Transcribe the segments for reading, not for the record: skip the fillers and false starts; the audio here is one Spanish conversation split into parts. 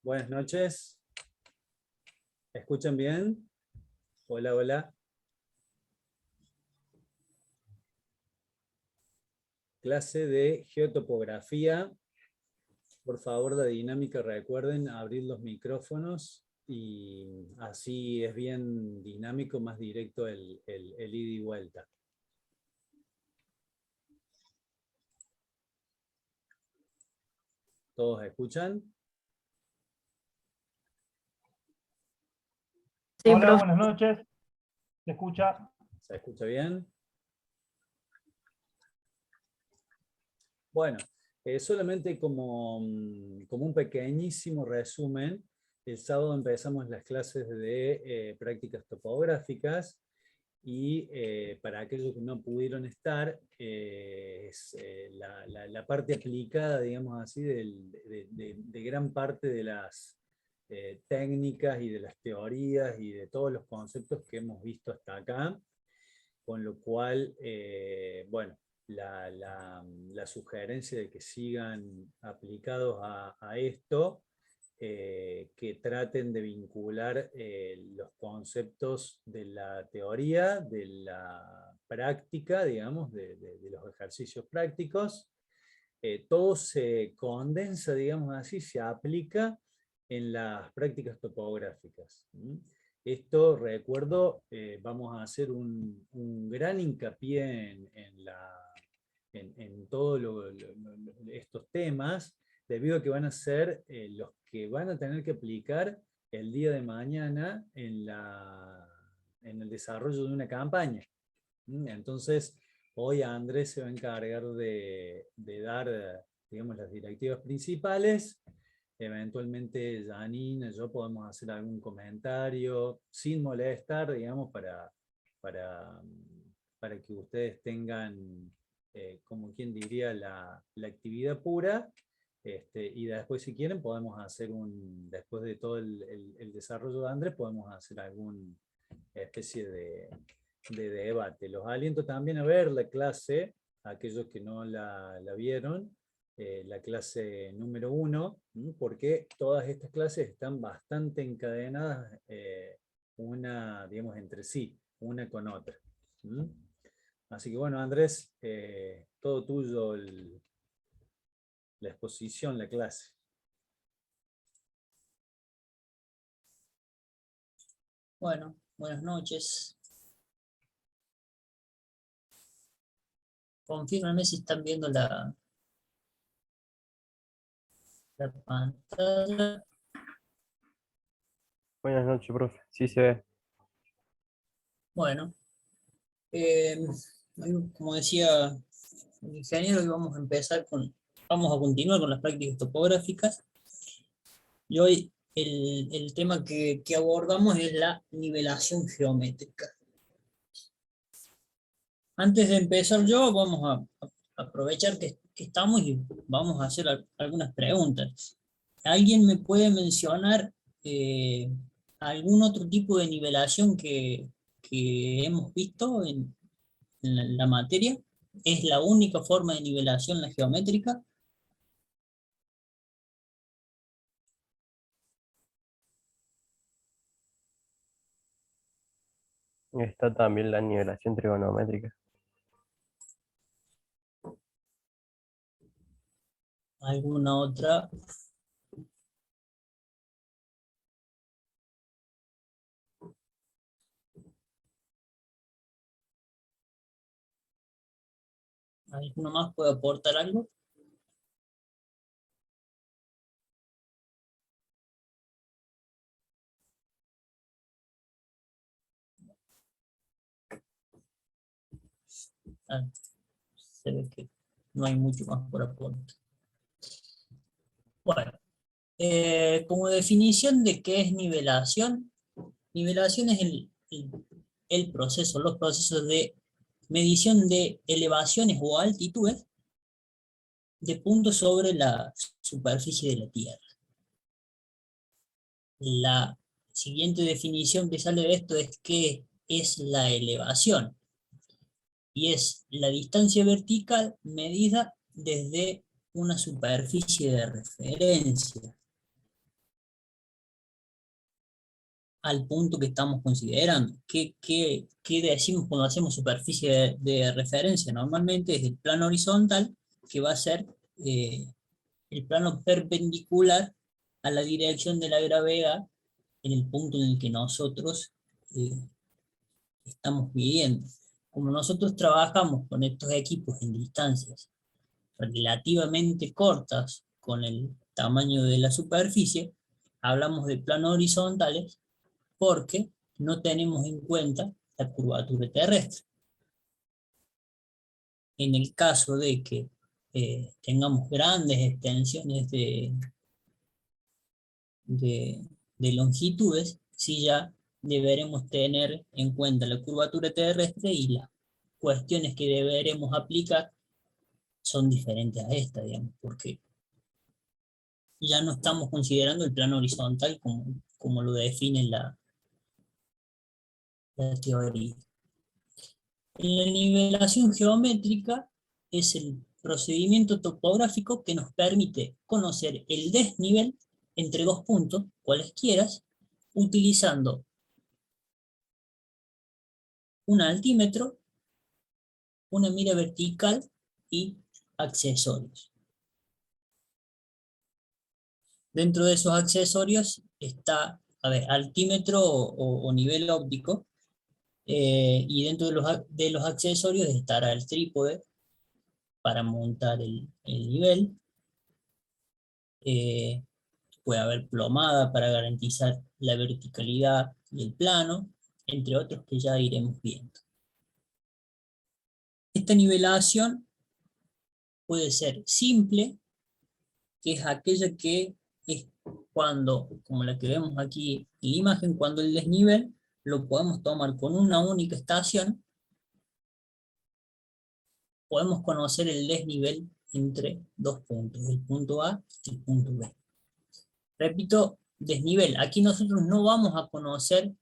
Buenas noches. ¿Me escuchan bien? Hola, hola. Clase de geotopografía. Por favor, de dinámica, recuerden abrir los micrófonos y así es bien dinámico, más directo el ida y vuelta. ¿Todos escuchan? Sí, hola, profe. buenas noches. ¿Se escucha? ¿Se escucha bien? Bueno, solamente como un pequeñísimo resumen, el sábado empezamos las clases de prácticas topográficas y para aquellos que no pudieron estar, es la parte aplicada, digamos así, de gran parte de las técnicas y de las teorías y de todos los conceptos que hemos visto hasta acá, con lo cual, bueno, la sugerencia de que sigan aplicados a esto, que traten de vincular los conceptos de la teoría, de la práctica, digamos, de los ejercicios prácticos. Todo se condensa, digamos así, se aplica en las prácticas topográficas. Esto, recuerdo, vamos a hacer un gran hincapié en todos estos temas, debido a que van a ser los que van a tener que aplicar el día de mañana en el desarrollo de una campaña. Entonces, hoy Andrés se va a encargar de dar, digamos, las directivas principales. Eventualmente Janine, yo podemos hacer algún comentario sin molestar, digamos, para, para que ustedes tengan, como quien diría, la actividad pura. Y después, si quieren, podemos hacer después de todo el desarrollo de Andrés, podemos hacer alguna especie de debate. Los aliento también a ver la clase, aquellos que no la vieron, la clase número 1, porque todas estas clases están bastante encadenadas, digamos, entre sí, una con otra. Así que bueno, Andrés, todo tuyo la exposición, la clase. Bueno, buenas noches. Confírmenme si están viendo la pantalla. Buenas noches, profe. Sí se ve. Bueno, como decía el ingeniero, hoy vamos a continuar con las prácticas topográficas. Y hoy el tema que abordamos es la nivelación geométrica. Antes de empezar vamos a aprovechar que estamos y vamos a hacer algunas preguntas. ¿Alguien me puede mencionar algún otro tipo de nivelación que hemos visto en la materia? ¿Es la única forma de nivelación la geométrica? Está también la nivelación trigonométrica. ¿Alguna otra? ¿Alguno más puede aportar algo? Ah, se ve que no hay mucho más por aportar. Bueno, como definición de qué es nivelación, nivelación es el proceso, los procesos de medición de elevaciones o altitudes de puntos sobre la superficie de la Tierra. La siguiente definición que sale de esto es qué es la elevación, y es la distancia vertical medida desde una superficie de referencia. al punto que estamos considerando. ¿Qué decimos cuando hacemos superficie de referencia? Normalmente es el plano horizontal, que va a ser el plano perpendicular a la dirección de la gravedad en el punto en el que nosotros estamos midiendo. Como nosotros trabajamos con estos equipos en distancias relativamente cortas con el tamaño de la superficie, hablamos de planos horizontales porque no tenemos en cuenta la curvatura terrestre. En el caso de que tengamos grandes extensiones de longitudes, sí ya deberemos tener en cuenta la curvatura terrestre y las cuestiones que deberemos aplicar son diferentes a esta, digamos, porque ya no estamos considerando el plano horizontal como lo define la teoría. En la nivelación geométrica es el procedimiento topográfico que nos permite conocer el desnivel entre dos puntos, cualesquiera, utilizando un altímetro, una mira vertical y accesorios. Dentro de esos accesorios está, altímetro o nivel óptico, y dentro de los accesorios estará el trípode para montar el nivel. Puede haber plomada para garantizar la verticalidad y el plano, entre otros que ya iremos viendo. Esta nivelación puede ser simple, que es aquella que es cuando, como la que vemos aquí en la imagen, cuando el desnivel lo podemos tomar con una única estación, podemos conocer el desnivel entre dos puntos, el punto A y el punto B. Repito, desnivel. Aquí nosotros no vamos a conocer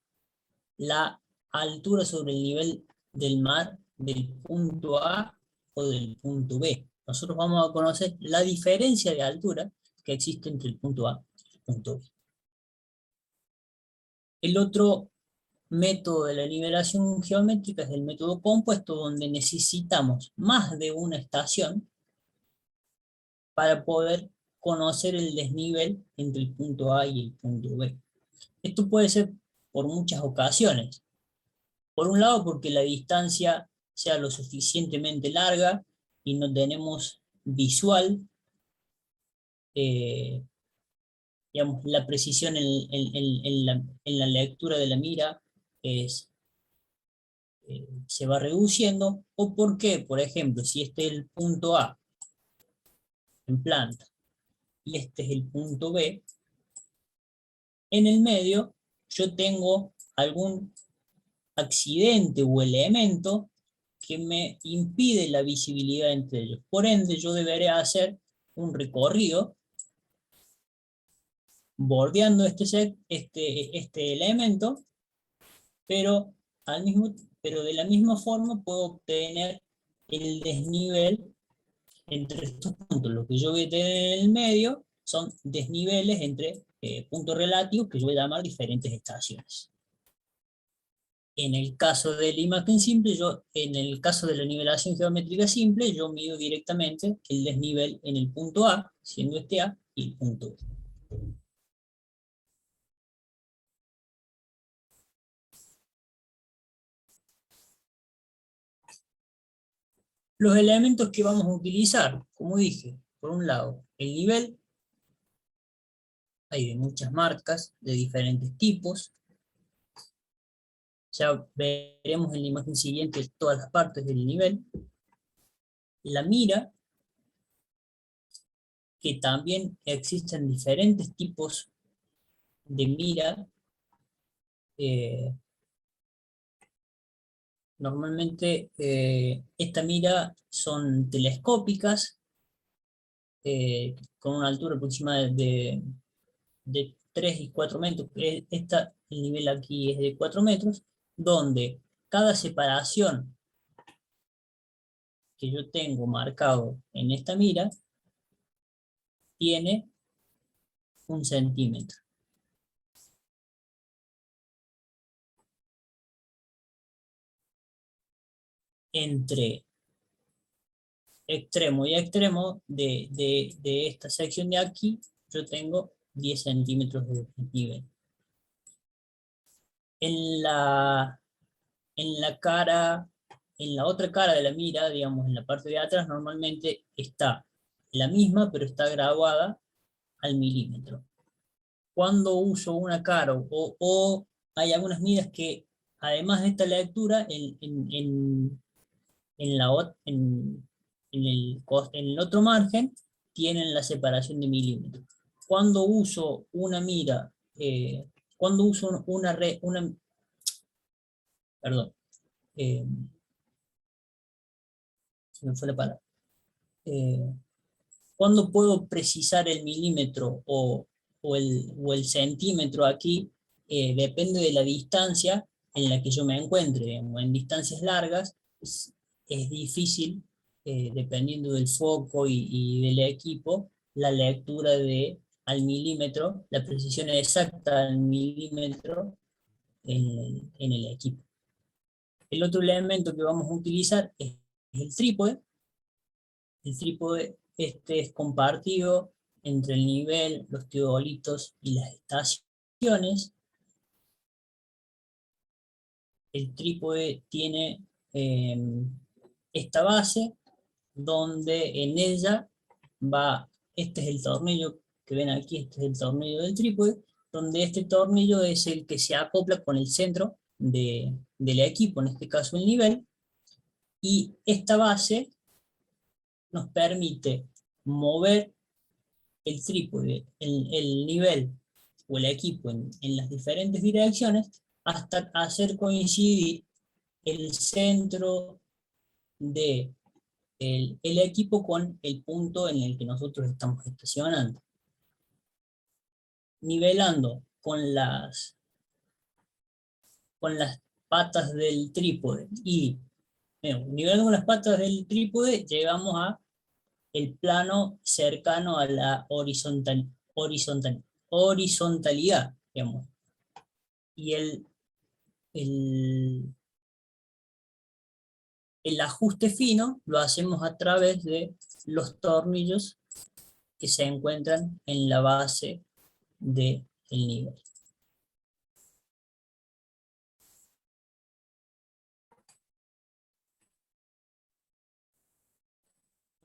la altura sobre el nivel del mar del punto A o del punto B. Nosotros vamos a conocer la diferencia de altura que existe entre el punto A y el punto B. El otro método de la nivelación geométrica es el método compuesto, donde necesitamos más de una estación para poder conocer el desnivel entre el punto A y el punto B. Esto puede ser por muchas ocasiones. Por un lado, porque la distancia sea lo suficientemente larga y no tenemos visual, digamos, la precisión en la lectura de la mira se va reduciendo, o porque, por ejemplo, si este es el punto A en planta y este es el punto B, en el medio yo tengo algún accidente o elemento que me impide la visibilidad entre ellos. Por ende, yo deberé hacer un recorrido bordeando este elemento, pero, pero de la misma forma puedo obtener el desnivel entre estos puntos. Lo que yo voy a tener en el medio son desniveles entre puntos relativos que yo voy a llamar diferentes estaciones. En el caso de la imagen simple, en el caso de la nivelación geométrica simple, yo mido directamente el desnivel en el punto A, siendo este A, y el punto B. Los elementos que vamos a utilizar, como dije, por un lado, el nivel. Hay de muchas marcas, de diferentes tipos. Ya veremos en la imagen siguiente todas las partes del nivel. La mira, que también existen diferentes tipos de mira. Normalmente esta mira son telescópicas, con una altura aproximada de 3 y 4 metros. El nivel aquí es de 4 metros, donde cada separación que yo tengo marcado en esta mira tiene 1 centímetro. entre extremo y extremo de esta sección de aquí, yo tengo 10 centímetros de desnivel. En la cara, en la otra cara de la mira, digamos, en la parte de atrás, normalmente está la misma, pero está grabada al milímetro. Cuando uso una cara, o hay algunas miras que, además de esta lectura, en el otro margen, tienen la separación de milímetros. Cuando uso una mira, cuando uso perdón, eh, se me fue la palabra. ¿Cuándo puedo precisar el milímetro o el centímetro aquí? Depende de la distancia en la que yo me encuentre. Digamos. En distancias largas es difícil, dependiendo del foco y del equipo, la lectura al milímetro, la precisión exacta al milímetro en el equipo. El otro elemento que vamos a utilizar es el trípode. El trípode es compartido entre el nivel, los teodolitos y las estaciones. El trípode tiene esta base donde en ella va, este es el tornillo que ven aquí, este es el tornillo del trípode, donde este tornillo es el que se acopla con el centro del equipo, en este caso el nivel, y esta base nos permite mover el trípode, el nivel o el equipo en las diferentes direcciones hasta hacer coincidir el centro de el equipo con el punto en el que nosotros estamos estacionando. Nivelando con las patas del trípode y nivelando con las patas del trípode llegamos a el plano cercano a la horizontalidad, digamos. Y el ajuste fino lo hacemos a través de los tornillos que se encuentran en la base del nivel.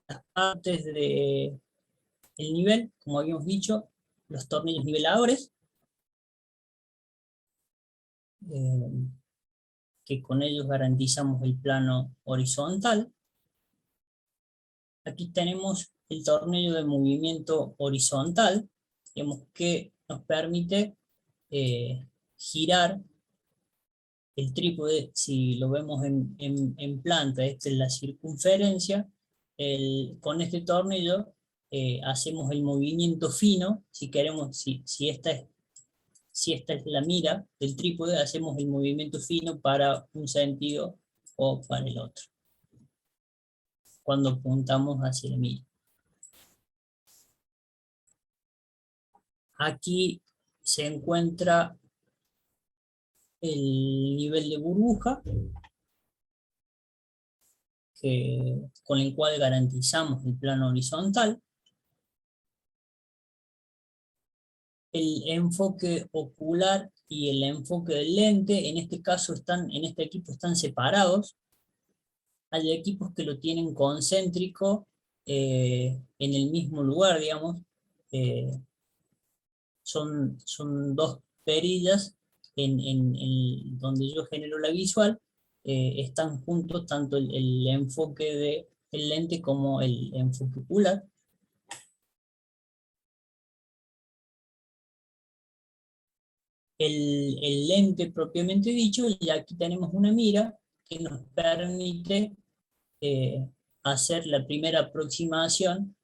Las partes del nivel, como habíamos dicho, los tornillos niveladores, que con ellos garantizamos el plano horizontal. Aquí tenemos el tornillo de movimiento horizontal, digamos, que nos permite girar el trípode. Si lo vemos en planta, esta es la circunferencia, con este tornillo hacemos el movimiento fino. Si queremos, si esta es la mira del trípode, hacemos el movimiento fino para un sentido o para el otro, cuando apuntamos hacia la mira. Aquí se encuentra el nivel de burbuja, con el cual garantizamos el plano horizontal. El enfoque ocular y el enfoque del lente, en este caso en este equipo están separados. Hay equipos que lo tienen concéntrico en el mismo lugar, digamos. Son dos perillas donde yo genero la visual. Están juntos tanto el enfoque del lente como el enfoque ocular. El lente propiamente dicho, y aquí tenemos una mira que nos permite hacer la primera aproximación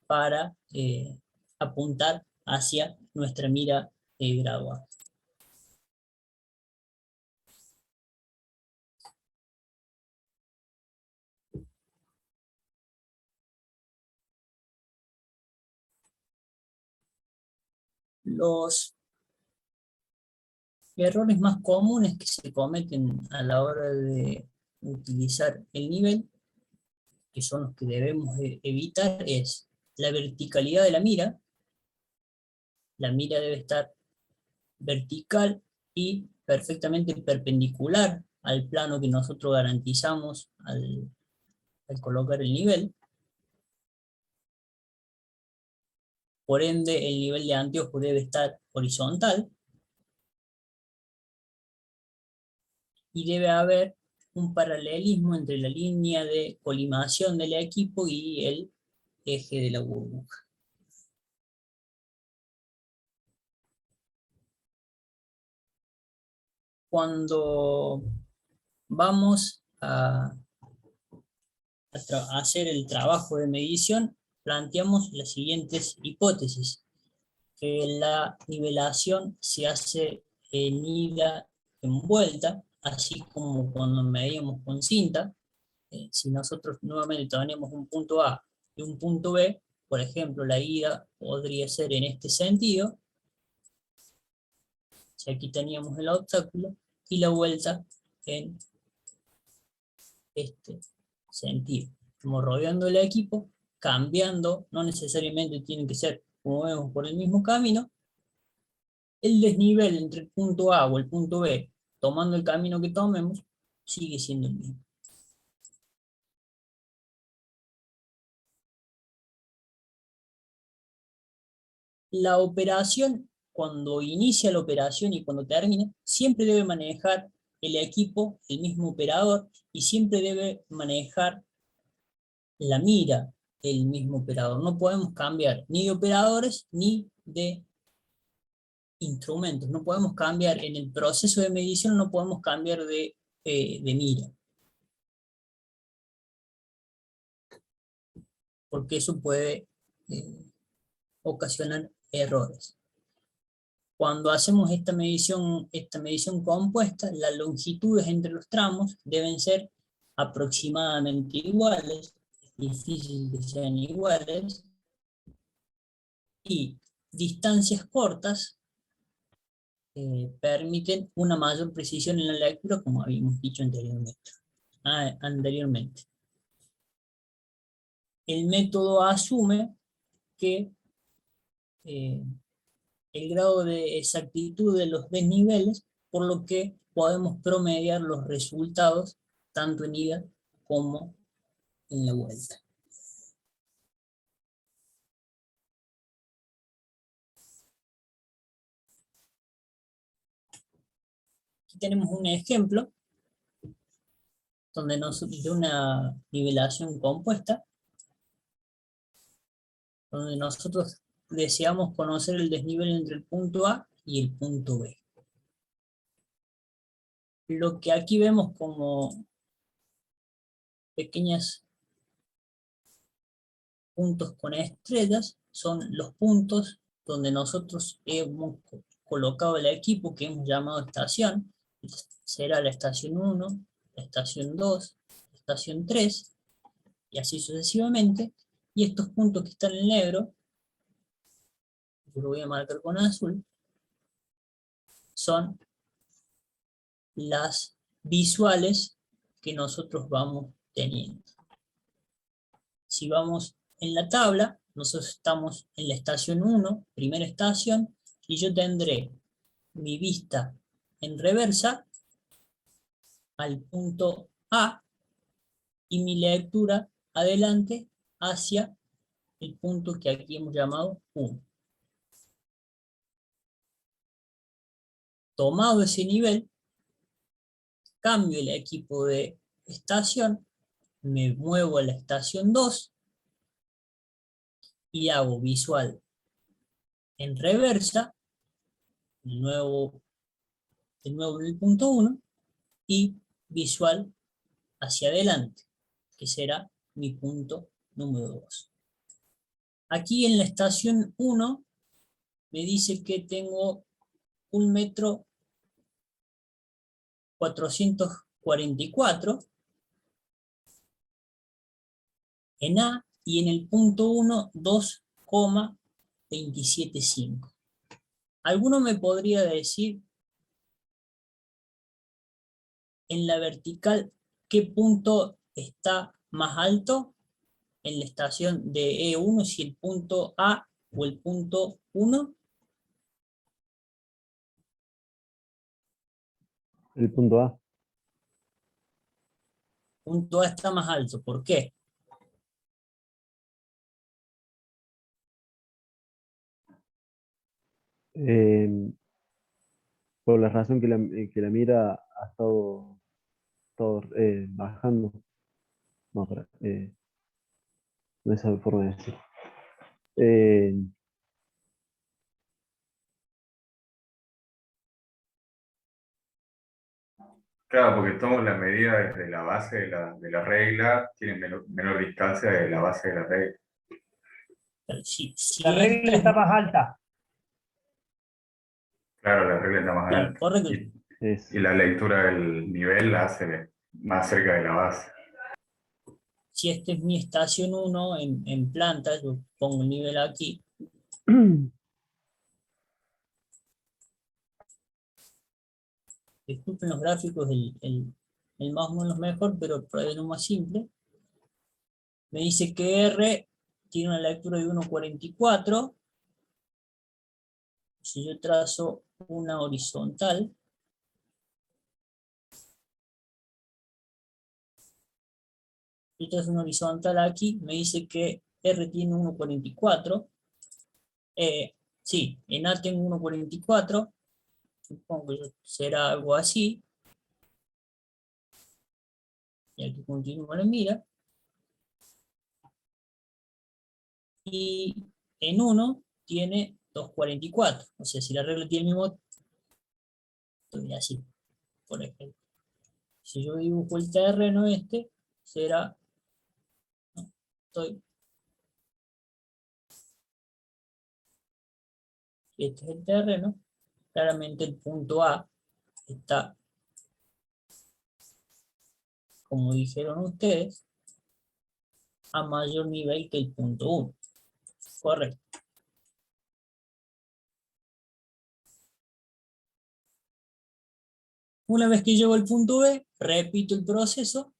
para apuntar hacia nuestra mira graduada. Los errores más comunes que se cometen a la hora de utilizar el nivel, que son los que debemos evitar, es la verticalidad de la mira. La mira debe estar vertical y perfectamente perpendicular al plano que nosotros garantizamos al colocar el nivel. Por ende, el nivel de anteojo debe estar horizontal. Y debe haber un paralelismo entre la línea de colimación del equipo y el eje de la burbuja. Cuando vamos a hacer el trabajo de medición, planteamos las siguientes hipótesis: que la nivelación se hace en ida envuelta, así como cuando medíamos con cinta. Si nosotros nuevamente tenemos un punto A y un punto B, por ejemplo, la ida podría ser en este sentido, si aquí teníamos el obstáculo, y la vuelta en este sentido. Estamos rodeando el equipo, cambiando, no necesariamente tienen que ser, como vemos, por el mismo camino. El desnivel entre el punto A o el punto B, tomando el camino que tomemos, sigue siendo el mismo. La operación, cuando inicia la operación y cuando termina, siempre debe manejar el equipo, el mismo operador, y siempre debe manejar la mira el mismo operador. No podemos cambiar ni de operadores ni de instrumentos. No podemos cambiar en el proceso de medición, no podemos cambiar de mira. Porque eso puede ocasionar errores. Cuando hacemos esta medición compuesta, las longitudes entre los tramos deben ser aproximadamente iguales, es difícil que sean iguales, y distancias cortas permiten una mayor precisión en la lectura, como habíamos dicho anteriormente. El método asume que el grado de exactitud de los desniveles, por lo que podemos promediar los resultados tanto en ida como en la vuelta. Aquí tenemos un ejemplo de una nivelación compuesta, donde nosotros deseamos conocer el desnivel entre el punto A y el punto B. Lo que aquí vemos como pequeños puntos con estrellas son los puntos donde nosotros hemos colocado el equipo que hemos llamado estación. Será la estación 1, la estación 2, la estación 3, y así sucesivamente. Y estos puntos que están en negro, yo lo voy a marcar con azul, son las visuales que nosotros vamos teniendo. Si vamos en la tabla, nosotros estamos en la estación 1, primera estación, y yo tendré mi vista en reversa al punto A y mi lectura adelante hacia el punto que aquí hemos llamado 1. Tomado ese nivel, cambio el equipo de estación, me muevo a la estación 2 y hago visual en reversa, de nuevo en el punto 1, y visual hacia adelante, que será mi punto número 2. Aquí en la estación 1 me dice que tengo 1,444 m en A, y en el punto 1, 2,275. ¿Alguno me podría decir en la vertical ¿qué punto está más alto en la estación de E1, si el punto A o el punto 1? El punto A. Punto A está más alto. ¿Por qué? Eh, por la razón que la mira ha estado bajando. No, espera, no esa forma de decir. Eh, Claro, porque tomo la medida desde la base de la regla, tiene menor distancia de la base de la regla. Pero si La regla esto está más alta. Claro, la regla está más claro, alta. correcto. es, Y la lectura del nivel la hace más cerca de la base. Si esta es mi estación 1 en planta, yo pongo el nivel aquí. Disculpen los gráficos, el más o menos mejor, pero prueben lo más simple. Me dice que R tiene una lectura de 1,44. Si yo trazo una horizontal, yo trazo una horizontal aquí, me dice que R tiene 1,44. Sí, en A tengo 1,44. Supongo que será algo así. Y aquí continúo la mira. Y en 1 tiene 2,44. O sea, si la regla tiene el mismo, mira así, por ejemplo. Si yo dibujo el terreno este, será, no, este es el terreno, claramente el punto A está, como dijeron ustedes, a mayor nivel que el punto 1. Correcto. Una vez que llego al punto B, repito el proceso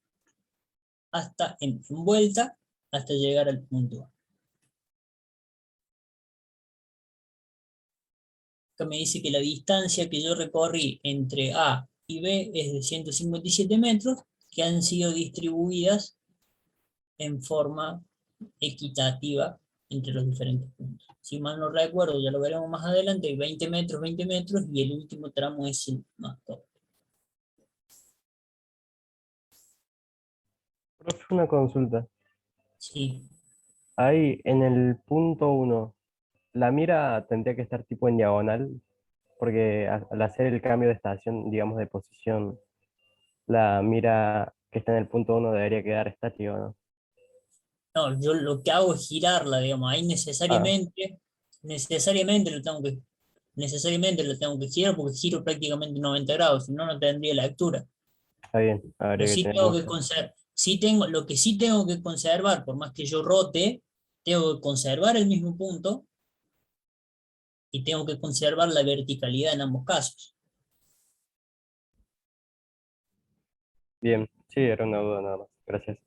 hasta en vuelta hasta llegar al punto A. Acá me dice que la distancia que yo recorrí entre A y B es de 157 metros, que han sido distribuidas en forma equitativa entre los diferentes puntos. Si mal no recuerdo, ya lo veremos más adelante, hay 20 metros, y el último tramo es el más corto. Profe, una consulta. Sí, Ahí en el punto 1, la mira tendría que estar tipo en diagonal, porque al hacer el cambio de estación, digamos de posición, la mira que está en el punto 1 debería quedar estática, ¿no? no, yo lo que hago es girarla, digamos, ahí Ah, necesariamente lo tengo que girar porque giro prácticamente 90 grados, si no, no tendría lectura. está bien, Pero habría que sí tener en tengo que cuenta. conservar, lo que sí tengo que conservar, por más que yo rote, tengo que conservar el mismo punto y tengo que conservar la verticalidad en ambos casos. Bien, sí, era una duda nada más. Gracias.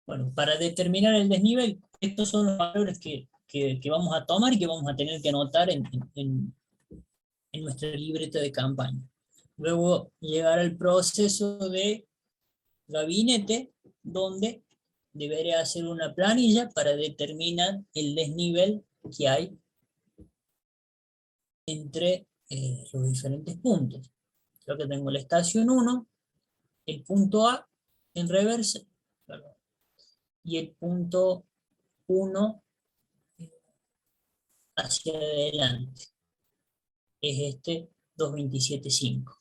Bueno, para determinar el desnivel, estos son los valores que vamos a tomar y que vamos a tener que anotar en nuestra libreta de campaña. Luego llegará el proceso de gabinete, donde deberé hacer una planilla para determinar el desnivel que hay entre los diferentes puntos. Creo que tengo la estación 1, el punto A en reversa, perdón, y el punto 1 hacia adelante. Es este 227,5.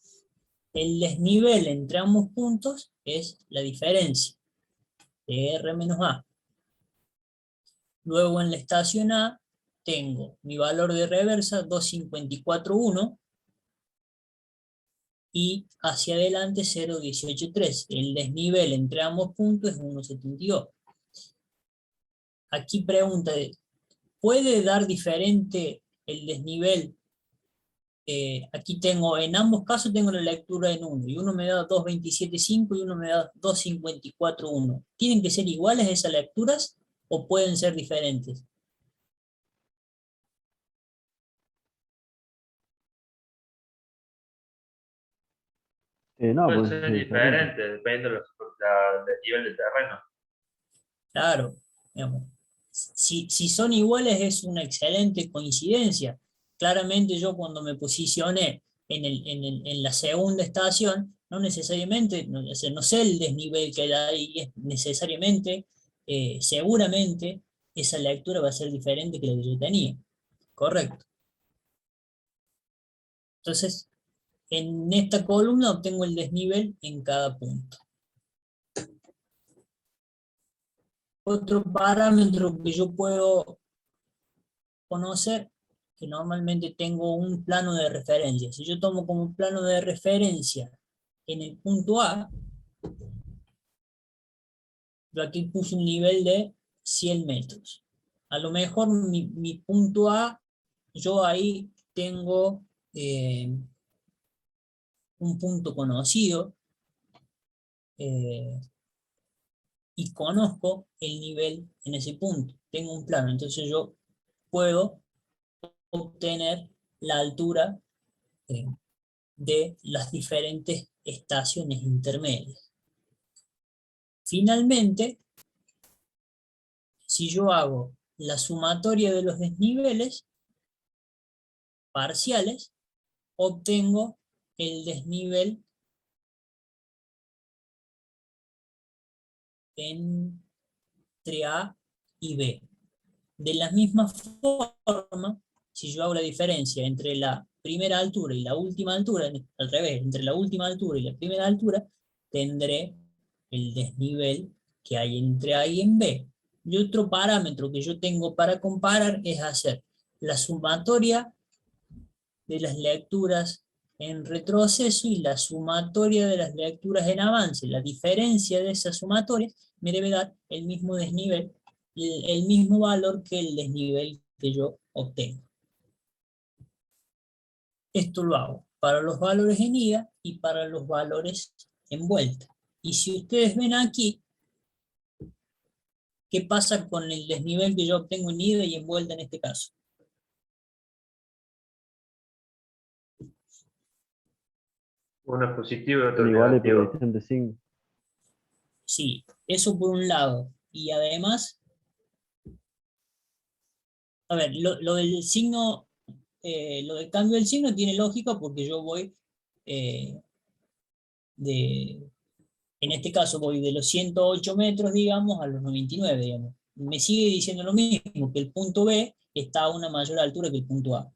El desnivel entre ambos puntos es la diferencia de R menos A. Luego en la estación A tengo mi valor de reversa 254,1 y hacia adelante 0,183. El desnivel entre ambos puntos es 1,72. Aquí pregunta, ¿puede dar diferente el desnivel aquí tengo, en ambos casos tengo la lectura en 1, y uno me da 2.27.5 y uno me da 2.54.1. ¿Tienen que ser iguales esas lecturas o pueden ser diferentes? No, Puede pues ser es diferente. diferente, depende del nivel de terreno. Claro, digamos, si son iguales es una excelente coincidencia. Claramente yo cuando me posicioné en la segunda estación, no necesariamente, no, o sea, no sé el desnivel que hay ahí, es necesariamente, seguramente, esa lectura va a ser diferente que la que yo tenía. Correcto. Entonces, en esta columna obtengo el desnivel en cada punto. Otro parámetro que yo puedo conocer, que normalmente tengo un plano de referencia. Si yo tomo como plano de referencia en el punto A, yo aquí puse un nivel de 100 metros. A lo mejor mi punto A, yo ahí tengo un punto conocido, eh, y conozco el nivel en ese punto. Tengo un plano, entonces yo puedo obtener la altura eh, de las diferentes estaciones intermedias. Finalmente, si yo hago la sumatoria de los desniveles parciales, obtengo el desnivel entre A y B. De la misma forma, si yo hago la diferencia entre la primera altura y la última altura, al revés, entre la última altura y la primera altura, tendré el desnivel que hay entre A y en B. Y otro parámetro que yo tengo para comparar es hacer la sumatoria de las lecturas en retroceso y la sumatoria de las lecturas en avance. La diferencia de esas sumatorias me debe dar el mismo desnivel, el mismo valor que el desnivel que yo obtengo. Esto lo hago para los valores en ida y para los valores en vuelta. Y si ustedes ven aquí, ¿qué pasa con el desnivel que yo obtengo en ida y en vuelta en este caso? Uno es positivo y otro Son es iguales pero negativo. diferentes signos. Sí, eso por un lado. Y además, a ver, lo del signo, lo del cambio del signo tiene lógica porque yo voy eh, en este caso voy de los 108 metros, digamos, a los 99, digamos. Me sigue diciendo lo mismo, que el punto B está a una mayor altura que el punto A.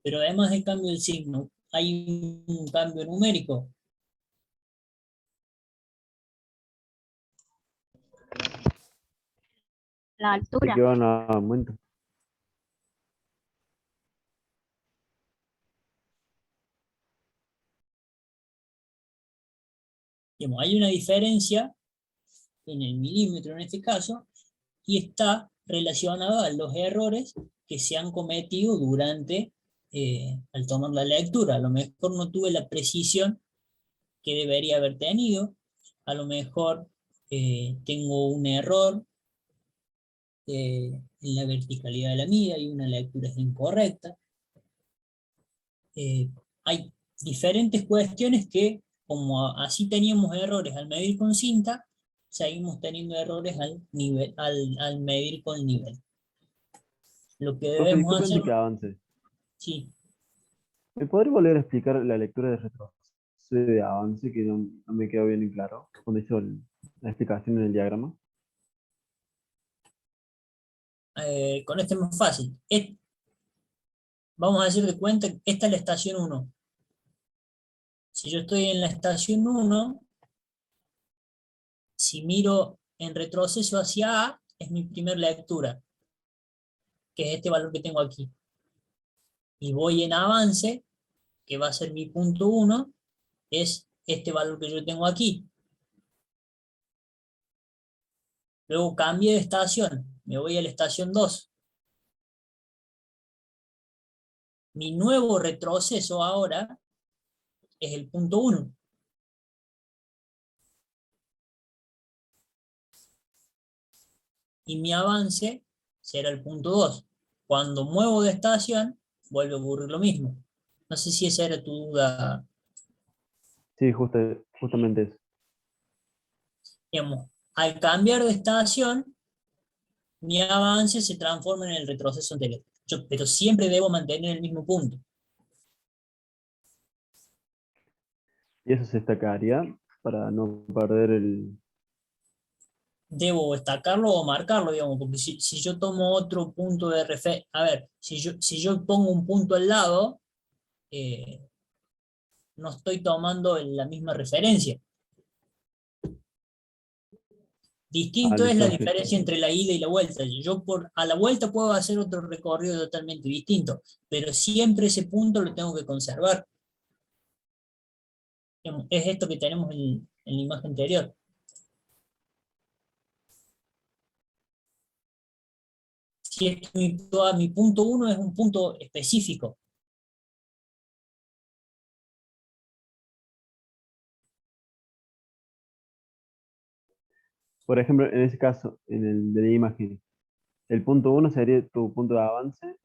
Pero además del cambio del signo, hay un cambio numérico. La De altura. que van a aumento. Digamos, hay una diferencia en el milímetro en este caso, y está relacionada a los errores que se han cometido durante, al tomar la lectura. A lo mejor no tuve la precisión que debería haber tenido, a lo mejor tengo un error en la verticalidad de la mida y una lectura es incorrecta. Hay diferentes cuestiones que, como así teníamos errores al medir con cinta, seguimos teniendo errores al medir con nivel. Lo que Profe, debemos disculpe hacer, antes que avance. sí, ¿Me podría volver a explicar la lectura de retroceso y de avance que no me quedó bien en claro cuando hizo la explicación en el diagrama? con esto es más fácil. Vamos a hacer de cuenta que esta es la estación 1. Si yo estoy en la estación 1, si miro en retroceso hacia A, es mi primera lectura, que es este valor que tengo aquí. Y voy en avance, que va a ser mi punto 1, es este valor que yo tengo aquí. Luego cambio de estación, me voy a la estación 2. Mi nuevo retroceso ahora es el punto 1. Y mi avance será el punto 2. Cuando muevo de estación, vuelve a ocurrir lo mismo. No sé si esa era tu duda. Sí, justamente eso. Digamos, al cambiar de estación, mi avance se transforma en el retroceso anterior. Pero siempre debo mantener el mismo punto. Y eso se destacaría para no perder el... Debo destacarlo o marcarlo, digamos, porque si yo tomo otro punto de referencia, a ver, si yo pongo un punto al lado, no estoy tomando la misma referencia. Distinto es listo, la perfecto. diferencia entre la ida y la vuelta. Yo a la vuelta puedo hacer otro recorrido totalmente distinto, pero siempre ese punto lo tengo que conservar. Es esto que tenemos en la imagen anterior. Si es que mi punto 1 es un punto específico. Por ejemplo, en ese caso, en el de la imagen, el punto 1 sería tu punto de avance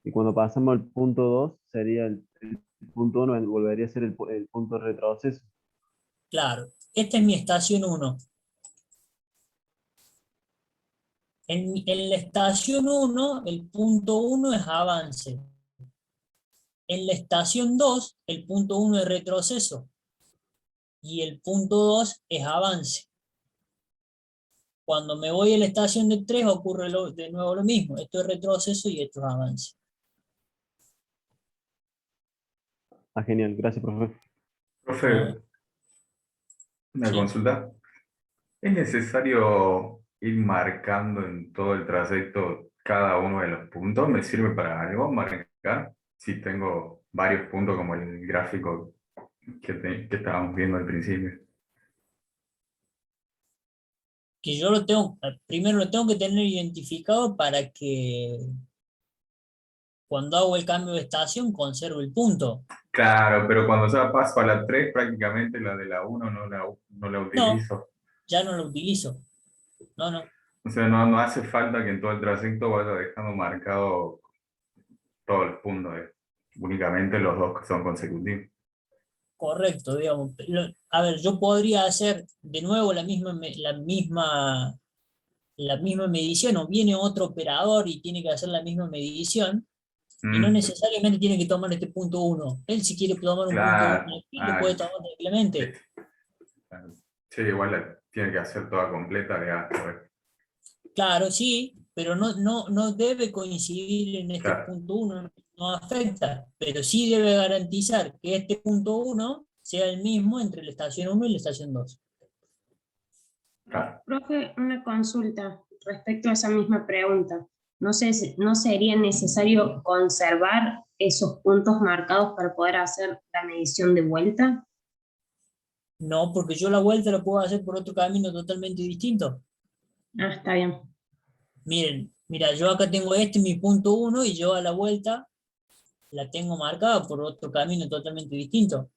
y cuando pasamos al punto 2 sería el punto 1 volvería a ser el punto de retroceso. Claro, esta es mi estación 1. En la estación 1, el punto 1 es avance. En la estación 2, el punto 1 es retroceso. Y el punto 2 es avance. Cuando me voy a la estación de 3 ocurre de nuevo lo mismo. Esto es retroceso y esto es avance. Ah, genial, gracias, profe. Profe, una Sí. consulta. ¿Es necesario ir marcando en todo el trayecto cada uno de los puntos? ¿Me sirve para algo marcar? Si tengo varios puntos como el gráfico que estábamos viendo al principio. Que yo primero lo tengo que tener identificado para que cuando hago el cambio de estación conservo el punto. Claro, pero cuando ya paso a la 3 prácticamente la de la uno no la No, utilizo. ya no lo utilizo. No. O sea, no hace falta que en todo el trayecto vaya dejando marcado todos los puntos, únicamente los dos que son consecutivos. Correcto, digamos. A ver, yo podría hacer de nuevo la misma medición, o viene otro operador y tiene que hacer la misma medición, y no Mm, necesariamente tiene que tomar este punto 1. Él si quiere tomar un punto 1 claro. aquí, lo puede tomar tranquilamente. Listo. Claro. Sí, igual la tiene que hacer toda completa de A, a ver. Claro, sí, pero no debe coincidir en este Claro, punto 1, no afecta, pero sí debe garantizar que este punto 1 sea el mismo entre la estación 1 y la estación 2. claro. Profe, una consulta respecto a esa misma pregunta. No sé, ¿no sería necesario conservar esos puntos marcados para poder hacer la medición de vuelta? No, porque yo la vuelta la puedo hacer por otro camino totalmente distinto. Ah, está bien. Miren, mira, yo acá tengo mi punto 1, y yo a la vuelta la tengo marcada por otro camino totalmente distinto.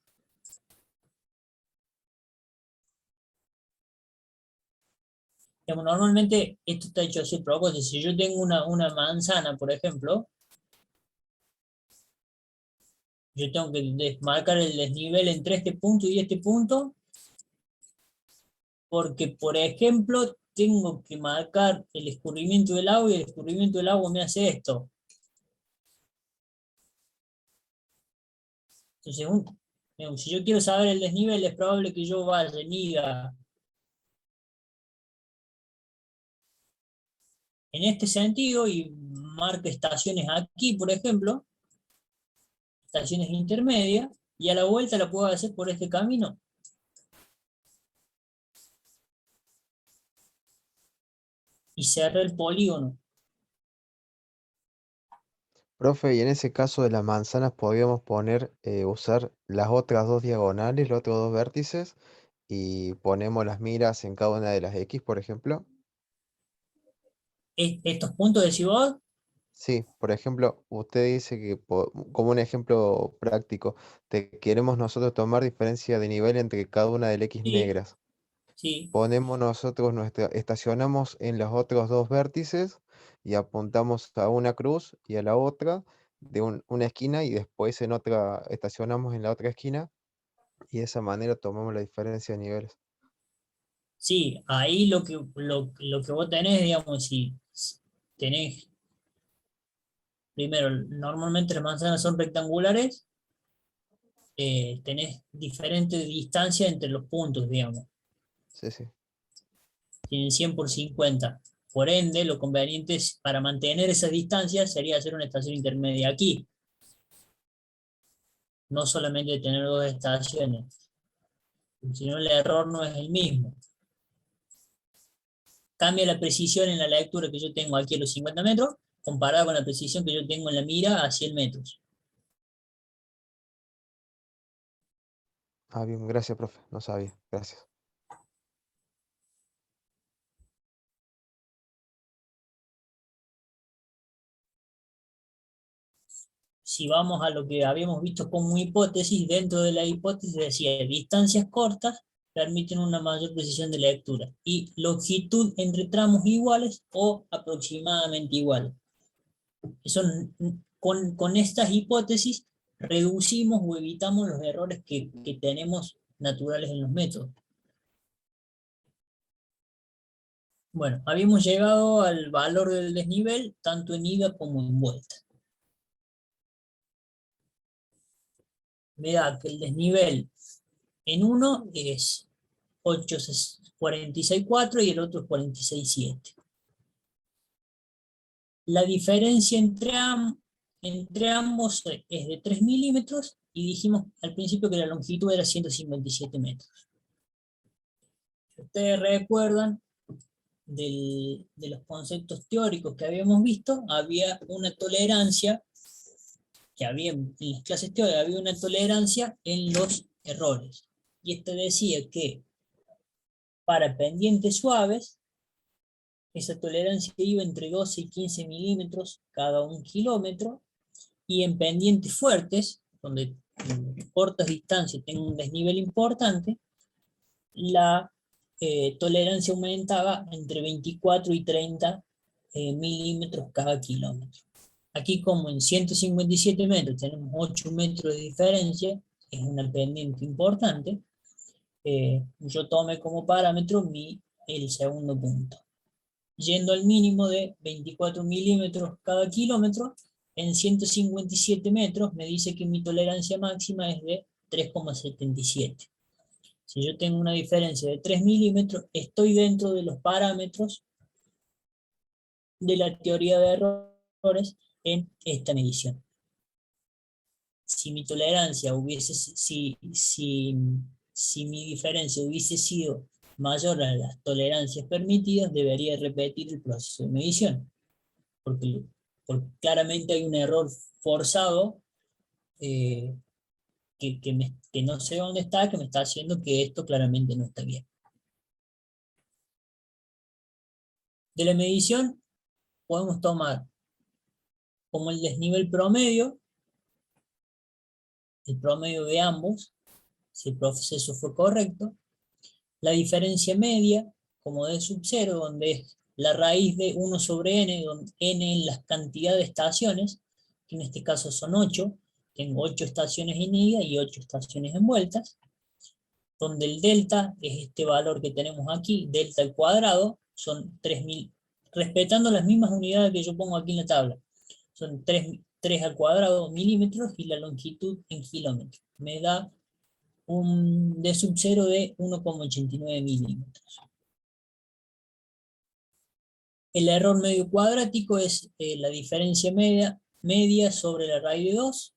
Digamos, normalmente esto está hecho así a propósito. Si yo tengo una manzana, por ejemplo, yo tengo que marcar el desnivel entre este punto y este punto, porque, por ejemplo, tengo que marcar el escurrimiento del agua y el escurrimiento del agua me hace esto. Entonces, digamos, si yo quiero saber el desnivel, es probable que yo vaya y mida en este sentido y marque estaciones aquí, por ejemplo, estaciones intermedias, y a la vuelta la puedo hacer por este camino. Y cerré el polígono. Profe, y en ese caso de las manzanas podríamos usar las otras dos diagonales, los otros dos vértices, y ponemos las miras en cada una de las X, por ejemplo. Estos puntos de vos, Sí, por ejemplo, usted dice que como un ejemplo práctico, queremos nosotros tomar diferencia de nivel entre cada una de las X Sí, negras. sí, Ponemos nosotros estacionamos en los otros dos vértices y apuntamos a una cruz y a la otra de una esquina y después en otra estacionamos en la otra esquina y de esa manera tomamos la diferencia de niveles. sí, ahí lo que vos tenés, digamos, si tenés, primero, normalmente las manzanas son rectangulares, tenés diferente distancia entre los puntos, digamos, Sí, sí. tienen 100 por 50. Por ende, lo conveniente es, para mantener esa distancia sería hacer una estación intermedia aquí, no solamente tener dos estaciones, si no el error no es el mismo. Cambia la precisión en la lectura que yo tengo aquí a los 50 metros, comparada con la precisión que yo tengo en la mira a 100 metros. Ah, bien, gracias, profe. No sabía. Gracias. Si vamos a lo que habíamos visto como hipótesis, dentro de la hipótesis decía distancias cortas permiten una mayor precisión de lectura y longitud entre tramos iguales o aproximadamente iguales. Eso, con estas hipótesis reducimos o evitamos los errores que tenemos naturales en los métodos. Bueno, habíamos llegado al valor del desnivel tanto en ida como en vuelta. Me da que el desnivel en uno es 8,46,4 y el otro es 46,7. La diferencia entre ambos es de 3 milímetros y dijimos al principio que la longitud era 157 metros. Si ustedes recuerdan de los conceptos teóricos que habíamos visto, había una tolerancia, que había en las clases teóricas, había una tolerancia en los errores. Y esto decía que para pendientes suaves, esa tolerancia iba entre 12 y 15 milímetros cada 1 kilómetro, y en pendientes fuertes, donde en cortas distancias tengo un desnivel importante, la tolerancia aumentaba entre 24 y 30 milímetros cada kilómetro. Aquí, como en 157 metros tenemos 8 metros de diferencia, es una pendiente importante, yo tomé como parámetro el segundo punto. Yendo al mínimo de 24 milímetros cada kilómetro, en 157 metros me dice que mi tolerancia máxima es de 3,77. Si yo tengo una diferencia de 3 milímetros, estoy dentro de los parámetros de la teoría de errores en esta medición. Si mi tolerancia si mi diferencia hubiese sido mayor a las tolerancias permitidas, debería repetir el proceso de medición, porque claramente hay un error forzado que no sé dónde está, que me está haciendo que esto claramente no está bien. De la medición podemos tomar como el desnivel promedio, el promedio de ambos, si el proceso fue correcto, la diferencia media como d sub 0, donde es la raíz de 1 sobre n, donde n es la cantidad de estaciones, que en este caso son 8, tengo 8 estaciones en ida y 8 estaciones en vueltas, donde el delta es este valor que tenemos aquí, delta al cuadrado, son 3.000, respetando las mismas unidades que yo pongo aquí en la tabla, son 3 al cuadrado milímetros y la longitud en kilómetros. Me da un D sub 0 de 1,89 milímetros. El error medio cuadrático es la diferencia media sobre la raíz de 2,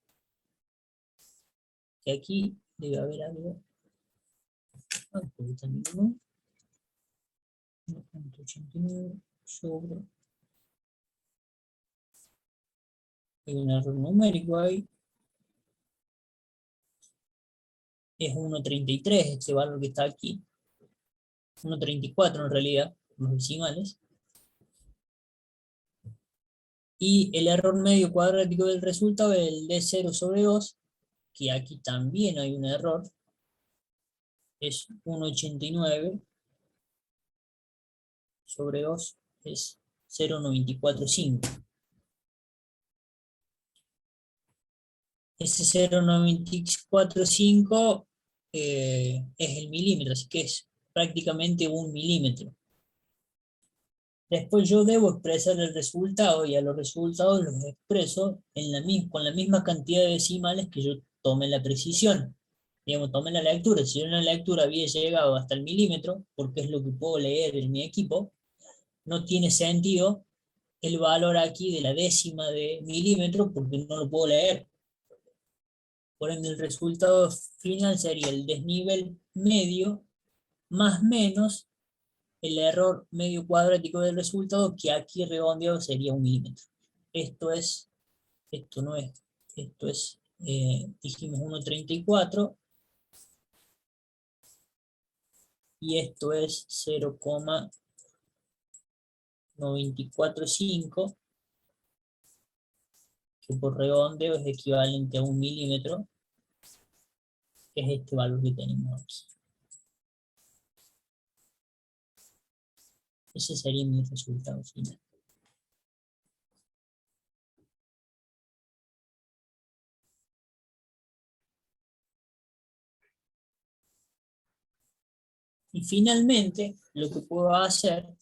que aquí debe haber algo. 1,89 sobre. Hay un error numérico ahí. Es 1,33 este valor que está aquí. 1,34 en realidad, los decimales. Y el error medio cuadrático del resultado es el D0 sobre 2, que aquí también hay un error, es 1,89 sobre 2, es 0,945. Ese 0,945 es el milímetro, así que es prácticamente 1 milímetro. Después yo debo expresar el resultado, y a los resultados los expreso con la misma cantidad de decimales que yo tomé la precisión. Digamos, tomé la lectura. Si yo en la lectura había llegado hasta el milímetro, porque es lo que puedo leer en mi equipo, no tiene sentido el valor aquí de la décima de milímetro, porque no lo puedo leer. Por ende, el resultado final sería el desnivel medio más menos el error medio cuadrático del resultado, que aquí redondeado sería 1 milímetro. Esto no es, esto es, dijimos 1,34, y esto es 0,945, que por redondeo es equivalente a 1 milímetro, que es este valor que tenemos aquí. Ese sería mi resultado final. Y finalmente, lo que puedo hacer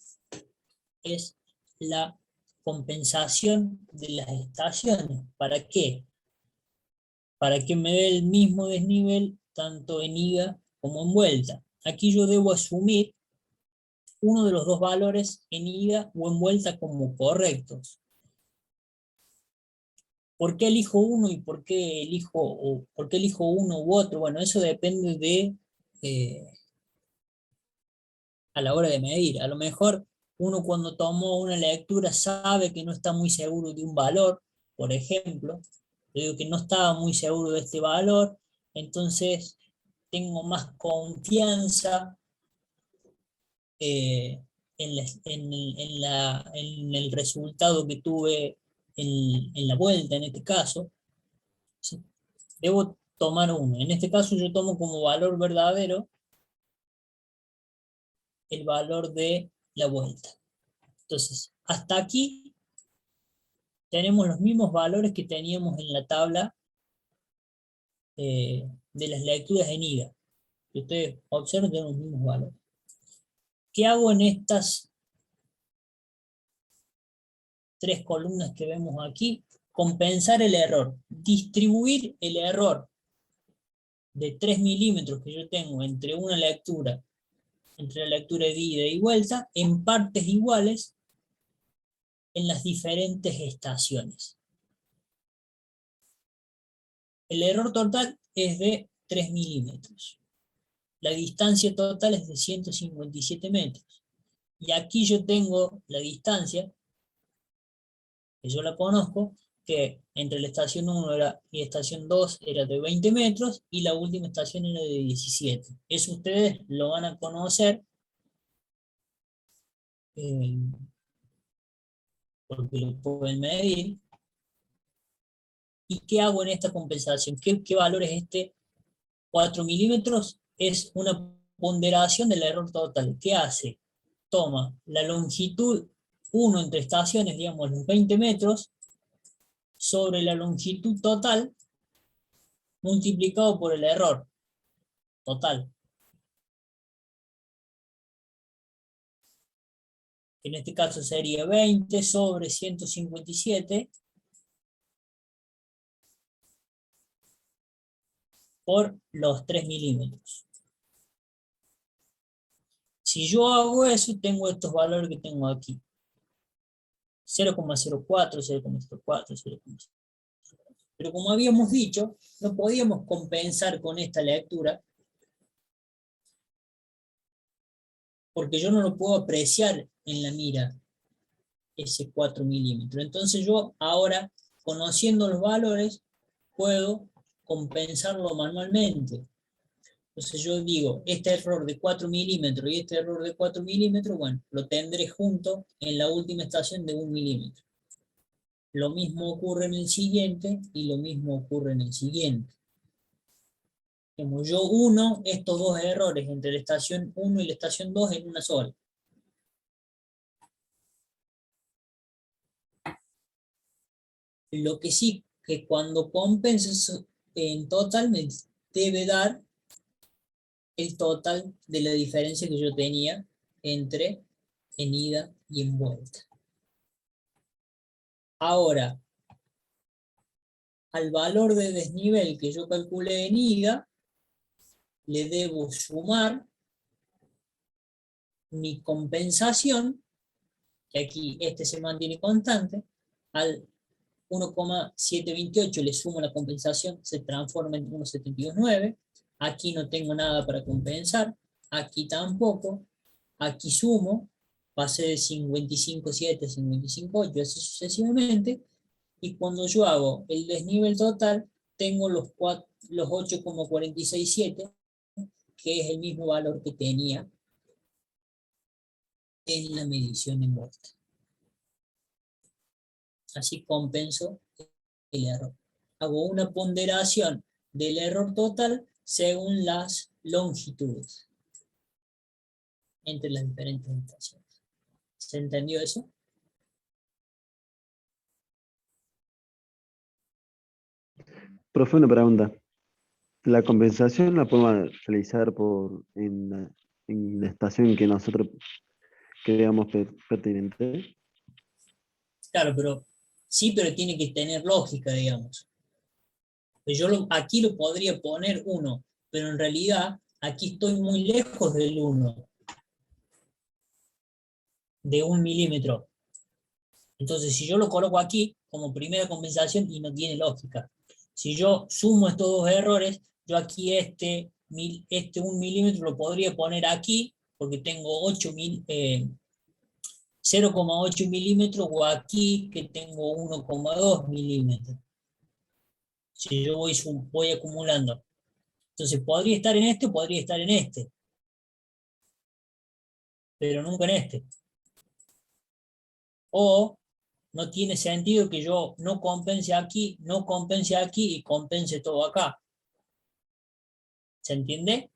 es la compensación de las estaciones. ¿Para qué? Para que me dé el mismo desnivel tanto en ida como en vuelta. Aquí yo debo asumir uno de los dos valores en ida o en vuelta como correctos. ¿Por qué elijo uno y por qué elijo uno u otro? Bueno, eso depende de a la hora de medir. A lo mejor uno, cuando tomó una lectura, sabe que no está muy seguro de un valor, por ejemplo. Yo digo que no estaba muy seguro de este valor, entonces tengo más confianza en el resultado que tuve en la vuelta, en este caso. ¿Sí? Debo tomar uno. En este caso yo tomo como valor verdadero el valor de la vuelta. Entonces, hasta aquí tenemos los mismos valores que teníamos en la tabla de las lecturas en ida. Si ustedes observan, tenemos los mismos valores. ¿Qué hago en estas 3 columnas que vemos aquí? Compensar el error. Distribuir el error de 3 milímetros que yo tengo entre la lectura de ida y vuelta, en partes iguales en las diferentes estaciones. El error total es de 3 milímetros. La distancia total es de 157 metros. Y aquí yo tengo la distancia, que yo la conozco, que entre la estación 1 y estación 2 era de 20 metros, y la última estación era de 17. Eso ustedes lo van a conocer, porque lo pueden medir. ¿Y qué hago en esta compensación? ¿Qué valor es este? 4 milímetros es una ponderación del error total. ¿Qué hace? Toma la longitud 1 entre estaciones, digamos los 20 metros, sobre la longitud total multiplicado por el error total. En este caso sería 20 sobre 157 por los 3 milímetros. Si yo hago eso, tengo estos valores que tengo aquí. 0,04, 0,04, 0,04. Pero como habíamos dicho, no podíamos compensar con esta lectura, porque yo no lo puedo apreciar en la mira, ese 4 milímetros. Entonces yo ahora, conociendo los valores, puedo compensarlo manualmente. Entonces yo digo, este error de 4 milímetros y este error de 4 milímetros, bueno, lo tendré junto en la última estación de 1 milímetro. lo mismo ocurre en el siguiente y lo mismo ocurre en el siguiente. Como yo uno estos dos errores entre la estación 1 y la estación 2 en una sola. Lo que sí, que cuando compenses en total me debe dar el total de la diferencia que yo tenía entre en ida y en vuelta. Ahora, al valor de desnivel que yo calculé en ida, le debo sumar mi compensación, que aquí este se mantiene constante, al 1,728 le sumo la compensación, se transforma en 1,729. Aquí no tengo nada para compensar, aquí tampoco, aquí sumo, pasé de 55,7 a 55,8, así sucesivamente, y cuando yo hago el desnivel total, tengo los 8,467, que es el mismo valor que tenía en la medición en vuelta. Así compenso el error. Hago una ponderación del error total según las longitudes entre las diferentes estaciones. ¿Se entendió eso? Profe, una pregunta. ¿La compensación la podemos realizar en la estación que nosotros creamos pertinente? Claro, pero sí, pero tiene que tener lógica, digamos. Yo aquí lo podría poner 1, pero en realidad aquí estoy muy lejos del 1, de 1 milímetro. Entonces, si yo lo coloco aquí como primera compensación, y no tiene lógica. Si yo sumo estos dos errores, yo aquí este 1 milímetro lo podría poner aquí, porque tengo 0,8 milímetros, o aquí que tengo 1,2 milímetros. Si yo voy acumulando. Entonces, podría estar en este o podría estar en este, pero nunca en este. O no tiene sentido que yo no compense aquí, no compense aquí y compense todo acá. ¿Se entiende?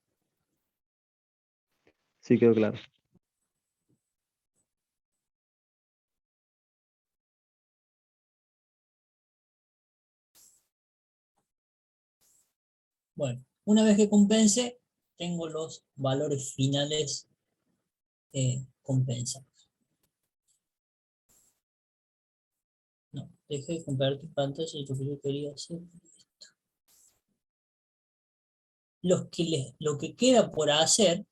Sí, quedó claro. Bueno, una vez que compense, tengo los valores finales compensados. No, dejé de compartir pantalla y lo que yo quería hacer. Lo que queda por hacer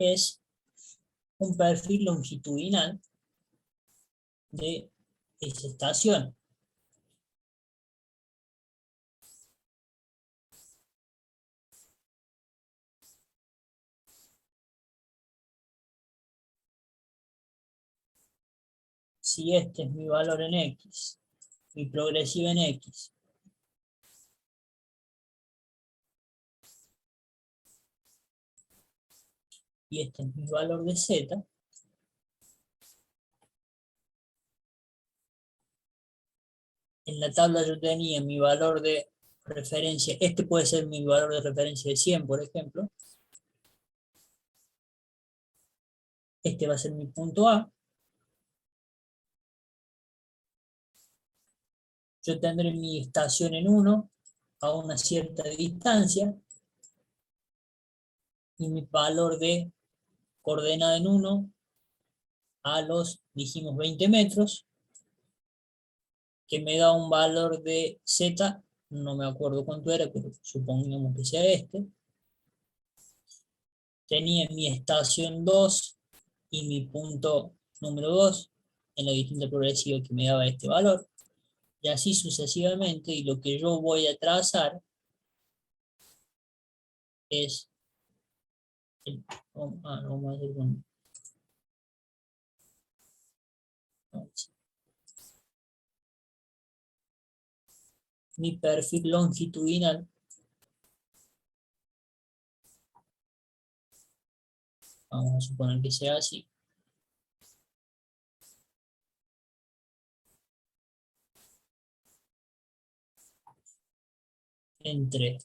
es un perfil longitudinal de esa estación. Si este es mi valor en X, mi progresiva en X, y este es mi valor de Z, en la tabla yo tenía mi valor de referencia, este puede ser mi valor de referencia de 100, por ejemplo. Este va a ser mi punto A. Yo tendré mi estación en 1 a una cierta distancia, y mi valor de coordenada en 1 a los, dijimos, 20 metros, que me da un valor de Z, no me acuerdo cuánto era, pero supongamos que sea este. Tenía mi estación 2 y mi punto número 2 en la distinta progresiva que me daba este valor, y así sucesivamente, y lo que yo voy a trazar es vamos a hacer con mi perfil longitudinal vamos a suponer que sea así. Entre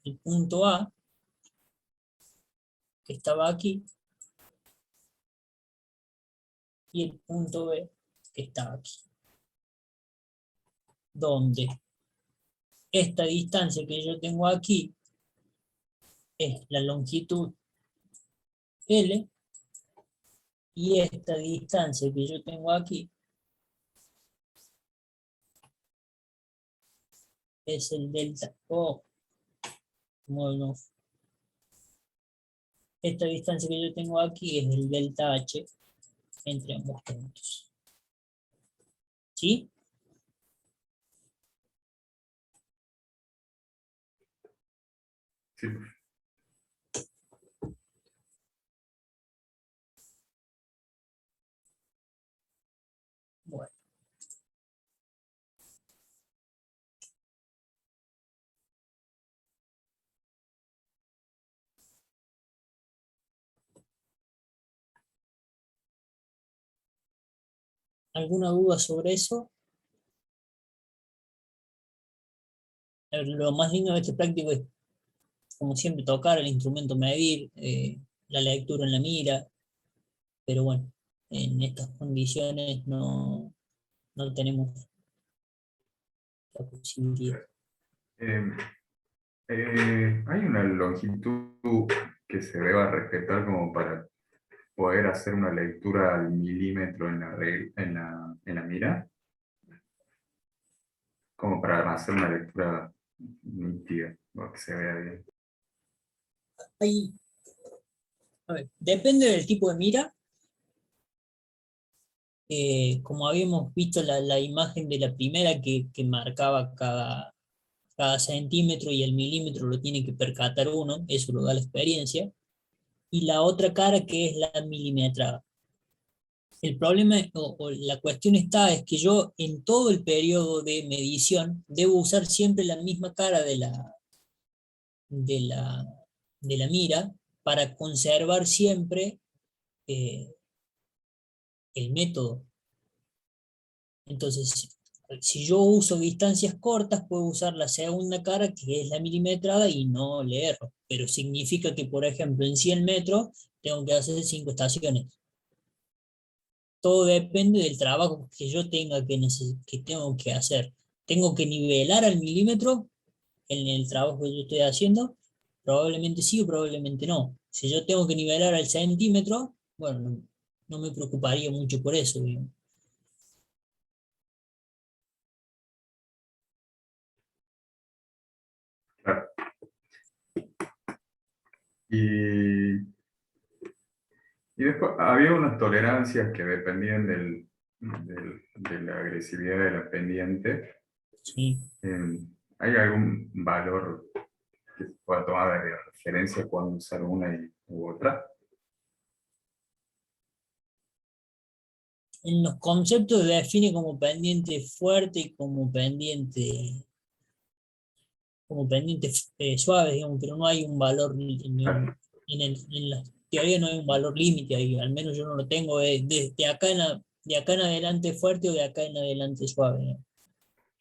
el punto A, que estaba aquí, y el punto B, que estaba aquí. Donde esta distancia que yo tengo aquí es la longitud L, y esta distancia que yo tengo aquí es el delta O. Bueno, esta distancia que yo tengo aquí es el delta H entre ambos puntos. ¿Sí? Sí. Bueno. ¿Alguna duda sobre eso? A ver, lo más lindo de este práctico es, como siempre, tocar el instrumento, medir, la lectura en la mira, pero bueno, en estas condiciones no tenemos la posibilidad. Eh, ¿Hay una longitud que se deba respetar como para poder hacer una lectura al milímetro en la mira? Como para hacer una lectura nítida, o que se vea bien. Ahí, a ver, depende del tipo de mira. Como habíamos visto la imagen de la primera que marcaba cada centímetro y el milímetro lo tiene que percatar uno, eso lo da la experiencia, y la otra cara que es la milimetrada. El problema o la cuestión es que yo en todo el periodo de medición debo usar siempre la misma cara de la, de la mira para conservar siempre eh, el método. Entonces, si yo uso distancias cortas, puedo usar la segunda cara, que es la milimetrada, y no le erro. Pero significa que, por ejemplo, en 100 metros tengo que hacer 5 estaciones. Todo depende del trabajo que yo tenga que tengo que hacer. Tengo que nivelar al milímetro en el trabajo que yo estoy haciendo. Probablemente sí o probablemente no. Si yo tengo que nivelar al centímetro, bueno, no me preocuparía mucho por eso, digamos. Claro. Y después había unas tolerancias que dependían de la agresividad de la pendiente. Sí. ¿Hay algún valor que se pueda tomar de referencia cuando usar una u otra? En los conceptos define como pendiente fuerte y como pendiente suave, digamos, pero no hay un valor, en la teoría no hay un valor límite ahí, al menos yo no lo tengo de acá de acá en adelante fuerte o de acá en adelante suave, ¿no?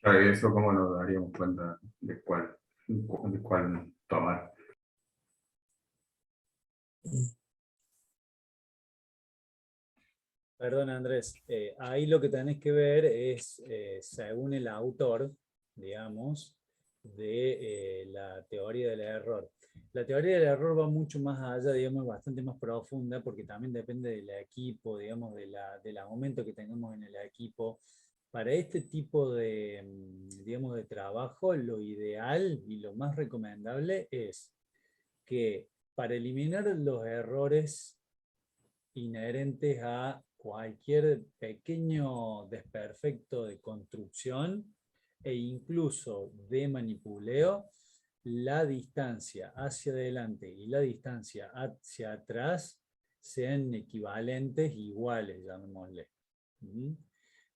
Claro, y eso cómo nos daríamos cuenta de cuál tomar. Perdón, Andrés, ahí lo que tenés que ver es, según el autor, digamos, de la teoría del error. La teoría del error va mucho más allá, digamos, bastante más profunda, porque también depende del equipo, digamos, del aumento que tengamos en el equipo. Para este tipo de, digamos, de trabajo, lo ideal y lo más recomendable es que para eliminar los errores inherentes a cualquier pequeño desperfecto de construcción e incluso de manipuleo, la distancia hacia adelante y la distancia hacia atrás sean equivalentes, iguales, llamémosle.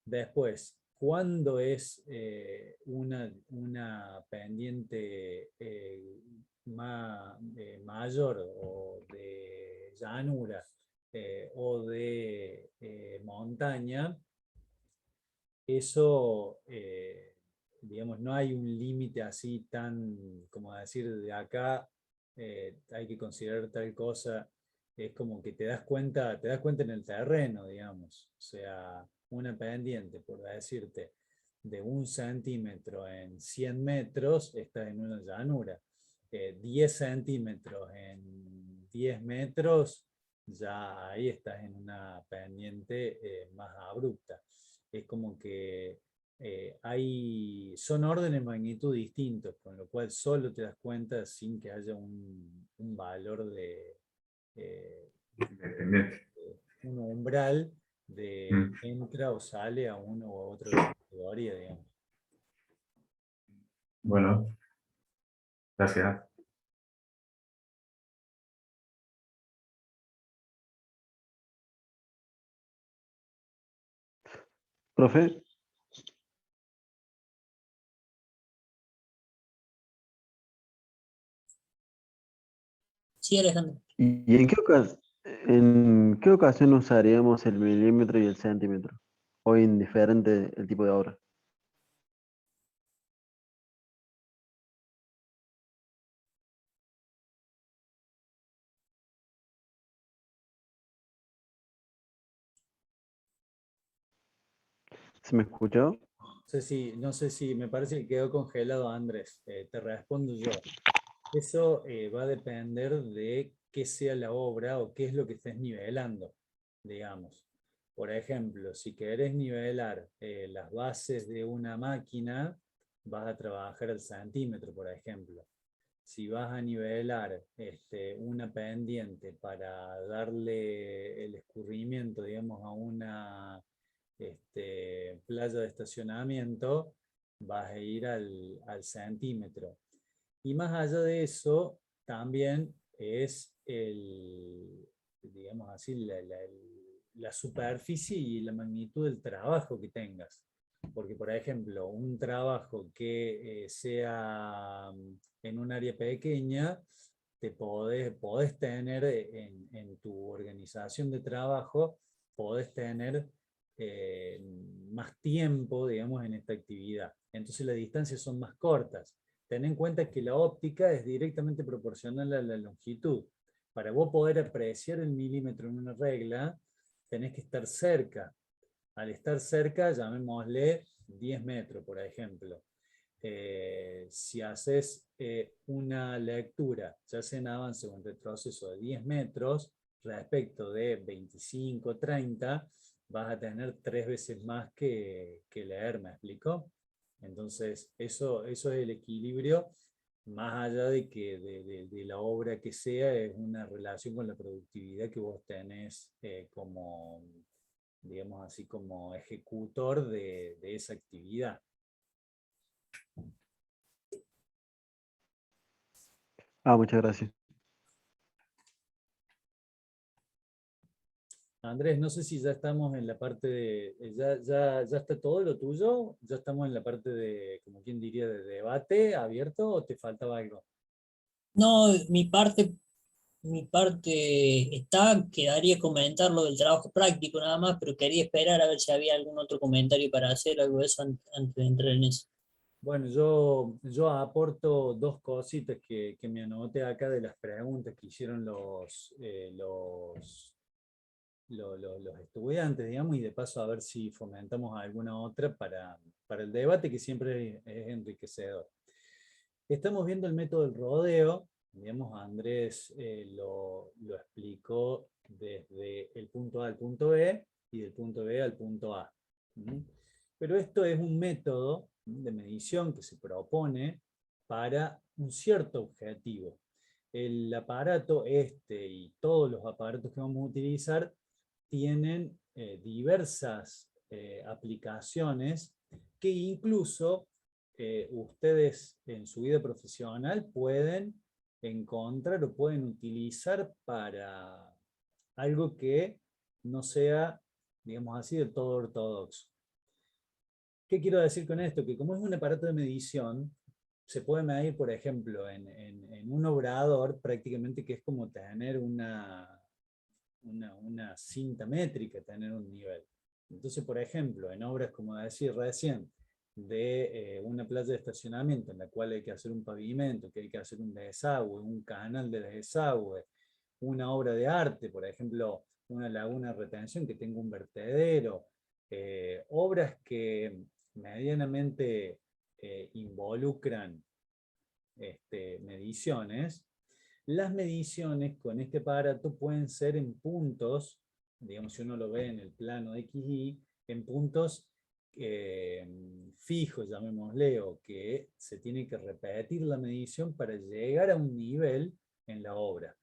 Después, cuándo es una pendiente mayor o de llanura o de montaña, eso, digamos, no hay un límite así tan, como decir, de acá hay que considerar tal cosa. Es como que te das cuenta en el terreno, digamos. O sea, una pendiente, por decirte, de 1 centímetro en 100 metros, está en una llanura. 10 centímetros en 10 metros, ya ahí estás en una pendiente más abrupta. Es como que son órdenes de magnitud distintos, con lo cual solo te das cuenta sin que haya un valor de Independiente. un umbral de Mm. entra o sale a uno u otro de la categoría, digamos. Bueno, gracias. Profe, Sí, Alejandro. ¿y en qué ocasión usaríamos el milímetro y el centímetro? O indiferente el tipo de obra. ¿Se me escuchó? No sé si me parece que quedó congelado Andrés. Te respondo yo. Eso va a depender de qué sea la obra o qué es lo que estés nivelando, digamos. Por ejemplo, si querés nivelar las bases de una máquina, vas a trabajar al centímetro, por ejemplo. Si vas a nivelar una pendiente para darle el escurrimiento, digamos, a una playa de estacionamiento, vas a ir al centímetro. Y más allá de eso, también es digamos así, la superficie y la magnitud del trabajo que tengas. Porque, por ejemplo, un trabajo que sea en un área pequeña, podés tener en tu organización de trabajo, podés tener más tiempo, digamos, en esta actividad. Entonces las distancias son más cortas. Ten en cuenta que la óptica es directamente proporcional a la longitud. Para vos poder apreciar el milímetro en una regla, tenés que estar cerca. Al estar cerca, llamémosle 10 metros, por ejemplo. Si haces una lectura, ya sea en avance o en retroceso de 10 metros, respecto de 25, 30, vas a tener 3 veces más que leer, ¿me explico? Entonces, eso es el equilibrio, más allá de que de la obra que sea, es una relación con la productividad que vos tenés como, digamos así, como ejecutor de esa actividad. Muchas gracias. Andrés, no sé si ya estamos en la parte de, ya está todo lo tuyo, ya estamos en la parte de, como quien diría, de debate abierto, ¿o te faltaba algo? No, mi parte está, quedaría comentar lo del trabajo práctico nada más, pero quería esperar a ver si había algún otro comentario para hacer algo de eso antes de entrar en eso. Bueno, yo aporto dos cositas que me anoté acá de las preguntas que hicieron los estudiantes, digamos, y de paso a ver si fomentamos alguna otra para el debate, que siempre es enriquecedor. Estamos viendo el método del rodeo, digamos, Andrés lo explicó desde el punto A al punto B y del punto B al punto A. Pero esto es un método de medición que se propone para un cierto objetivo. El aparato y todos los aparatos que vamos a utilizar tienen diversas aplicaciones que incluso ustedes en su vida profesional pueden encontrar o pueden utilizar para algo que no sea, digamos así, del todo ortodoxo. ¿Qué quiero decir con esto? Que como es un aparato de medición, se puede medir, por ejemplo, en un obrador prácticamente, que es como tener una cinta métrica, tener un nivel. Entonces, por ejemplo, en obras, como decía recién, de una playa de estacionamiento en la cual hay que hacer un pavimento, que hay que hacer un desagüe, un canal de desagüe, una obra de arte, por ejemplo, una laguna de retención que tenga un vertedero, obras que medianamente involucran mediciones. Las mediciones con este aparato pueden ser en puntos, digamos, si uno lo ve en el plano de XY, en puntos fijos, llamémosle, o que se tiene que repetir la medición para llegar a un nivel en la obra.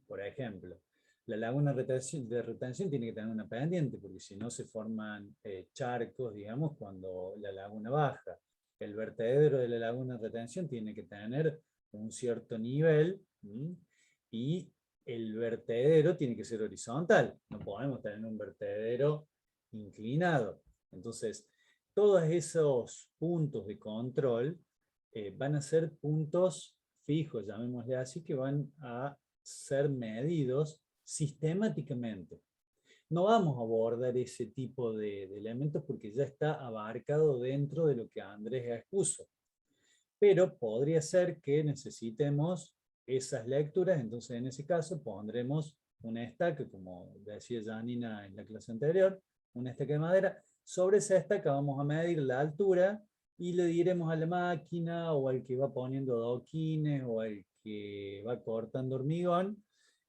Por ejemplo, la laguna de retención tiene que tener una pendiente, porque si no se forman charcos, digamos, cuando la laguna baja. El vertedero de la laguna de retención tiene que tener un cierto nivel, y el vertedero tiene que ser horizontal. No podemos tener un vertedero inclinado. Entonces, todos esos puntos de control van a ser puntos fijos, llamémosle así, que van a ser medidos sistemáticamente. No vamos a abordar ese tipo de elementos porque ya está abarcado dentro de lo que Andrés expuso. Pero podría ser que necesitemos esas lecturas, entonces en ese caso pondremos una estaca, como decía Janina en la clase anterior, una estaca de madera. Sobre esa estaca vamos a medir la altura y le diremos a la máquina o al que va poniendo adoquines o al que va cortando hormigón: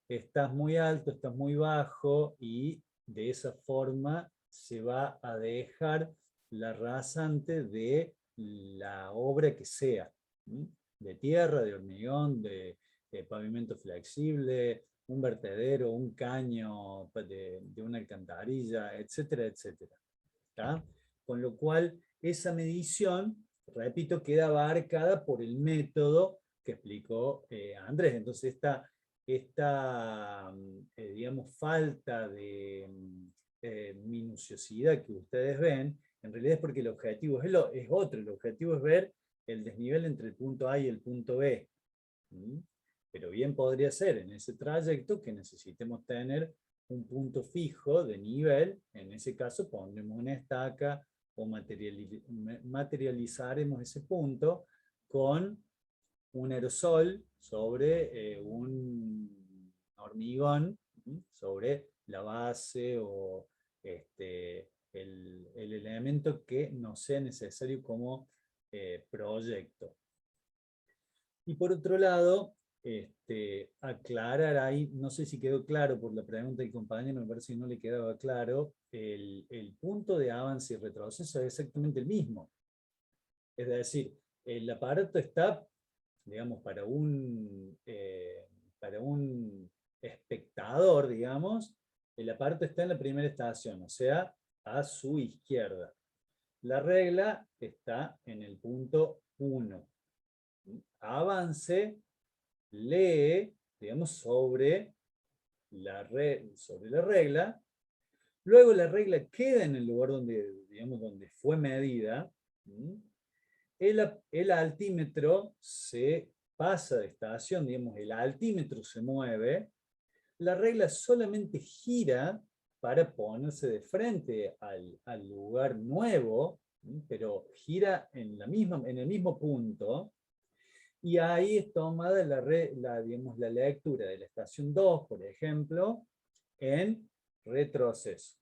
estás muy alto, estás muy bajo, y de esa forma se va a dejar la rasante de la obra que sea, de tierra, de hormigón, de pavimento flexible, un vertedero, un caño de una alcantarilla, etcétera, etcétera. ¿Tá? Con lo cual, esa medición, repito, queda abarcada por el método que explicó Andrés. Entonces, esta digamos, falta de minuciosidad que ustedes ven, en realidad es porque el objetivo es otro. El objetivo es ver el desnivel entre el punto A y el punto B. Pero bien podría ser en ese trayecto que necesitemos tener un punto fijo de nivel. En ese caso pondremos una estaca o materializaremos ese punto con un aerosol sobre un hormigón, sobre la base o el elemento que nos sea necesario como proyecto. Y por otro lado, aclarar ahí, no sé si quedó claro por la pregunta del compañero, me parece que no le quedaba claro, el punto de avance y retroceso es exactamente el mismo. Es decir, el aparato está, digamos, para un espectador, digamos, el aparato está en la primera estación, o sea, a su izquierda. La regla está en el punto 1. Avance, lee, digamos, sobre la regla. Luego la regla queda en el lugar donde, digamos, donde fue medida. El altímetro se pasa de estación, digamos, el altímetro se mueve. La regla solamente gira para ponerse de frente al lugar nuevo, pero gira en el mismo punto. Y ahí es tomada digamos, la lectura de la estación 2, por ejemplo, en retroceso.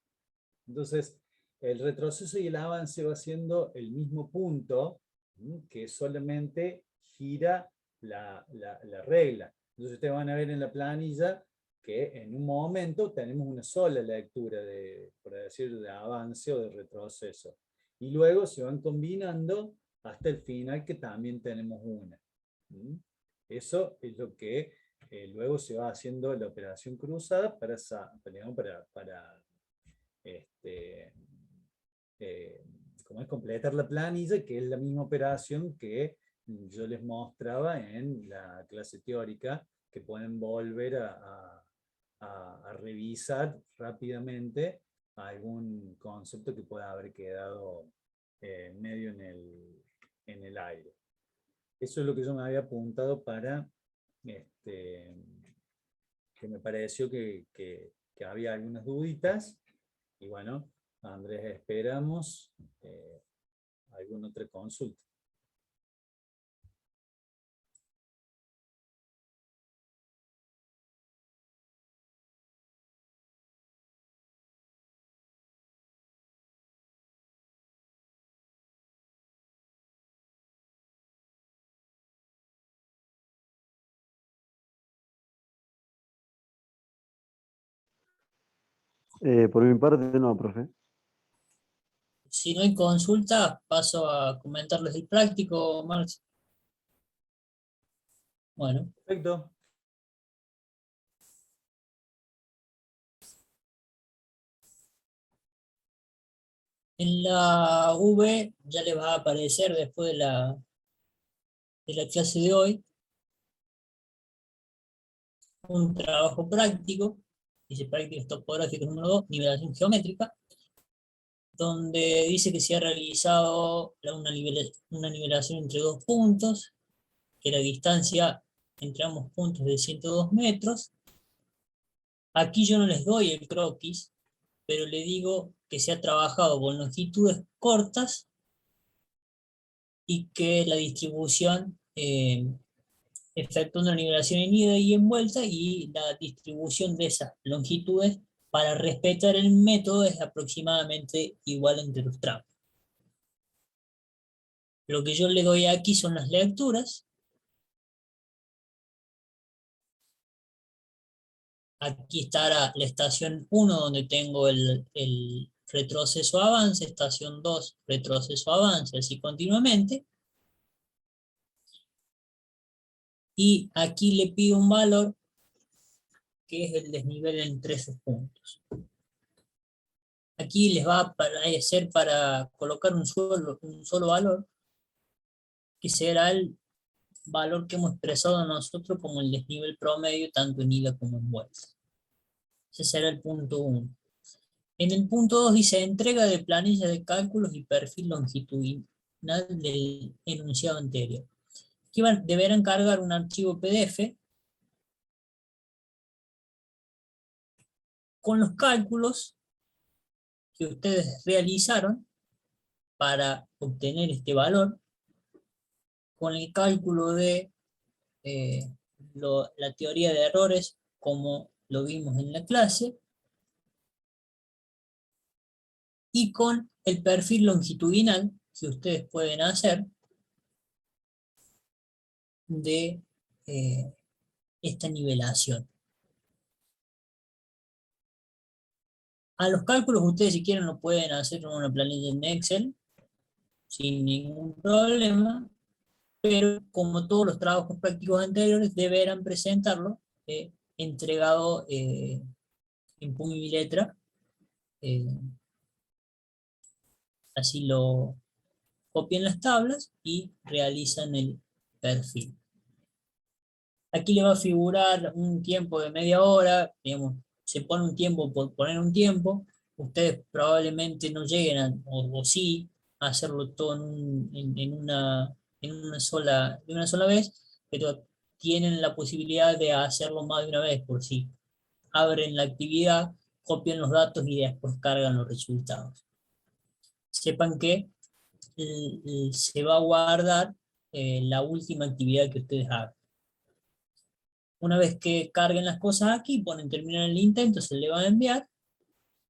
Entonces, el retroceso y el avance va siendo el mismo punto, que solamente gira la regla. Entonces ustedes van a ver en la planilla que en un momento tenemos una sola lectura, por decir, de avance o de retroceso. Y luego se van combinando hasta el final, que también tenemos una. Eso es lo que luego se va haciendo la operación cruzada para como es completar la planilla, que es la misma operación que yo les mostraba en la clase teórica, que pueden volver a revisar rápidamente algún concepto que pueda haber quedado medio en el aire. Eso es lo que yo me había apuntado para, que me pareció que había algunas duditas. Y bueno, Andrés, esperamos alguna otra consulta. Por mi parte, no, profe. Si no hay consulta, paso a comentarles el práctico, Marx. Bueno, Perfecto. en la V ya les va a aparecer después de la clase de hoy un trabajo práctico, dice prácticas topográficas número 2, nivelación geométrica, donde dice que se ha realizado una nivelación entre dos puntos, que la distancia entre ambos puntos es de 102 metros. Aquí yo no les doy el croquis, pero le digo que se ha trabajado con longitudes cortas y que la distribución efectúa una nivelación en ida y en vuelta, y la distribución de esas longitudes para respetar el método es aproximadamente igual entre los tramos. Lo que yo le doy aquí son las lecturas. Aquí estará la estación 1, donde tengo el retroceso-avance, estación 2, retroceso-avance, así continuamente. Y aquí le pido un valor, que es el desnivel entre esos puntos. Aquí les va a aparecer para colocar un solo valor, que será el valor que hemos expresado nosotros como el desnivel promedio, tanto en ida como en vuelta. Ese será el punto 1. En el punto 2 dice entrega de planilla de cálculos y perfil longitudinal del enunciado anterior. Aquí deberán cargar un archivo PDF con los cálculos que ustedes realizaron para obtener este valor, con el cálculo de la teoría de errores, como lo vimos en la clase, y con el perfil longitudinal que ustedes pueden hacer de esta nivelación. A los cálculos ustedes, si quieren, lo pueden hacer en una planilla en Excel sin ningún problema, pero como todos los trabajos prácticos anteriores, deberán presentarlo entregado en puño y letra. Así lo copian las tablas y realizan el perfil. Aquí le va a figurar un tiempo de media hora, digamos, se pone un tiempo por poner un tiempo. Ustedes probablemente no lleguen o sí, a hacerlo todo de una sola vez, pero tienen la posibilidad de hacerlo más de una vez, por si abren la actividad, copian los datos y después cargan los resultados. Sepan que se va a guardar la última actividad que ustedes hagan. Una vez que carguen las cosas aquí, ponen terminar el intento, se le va a enviar,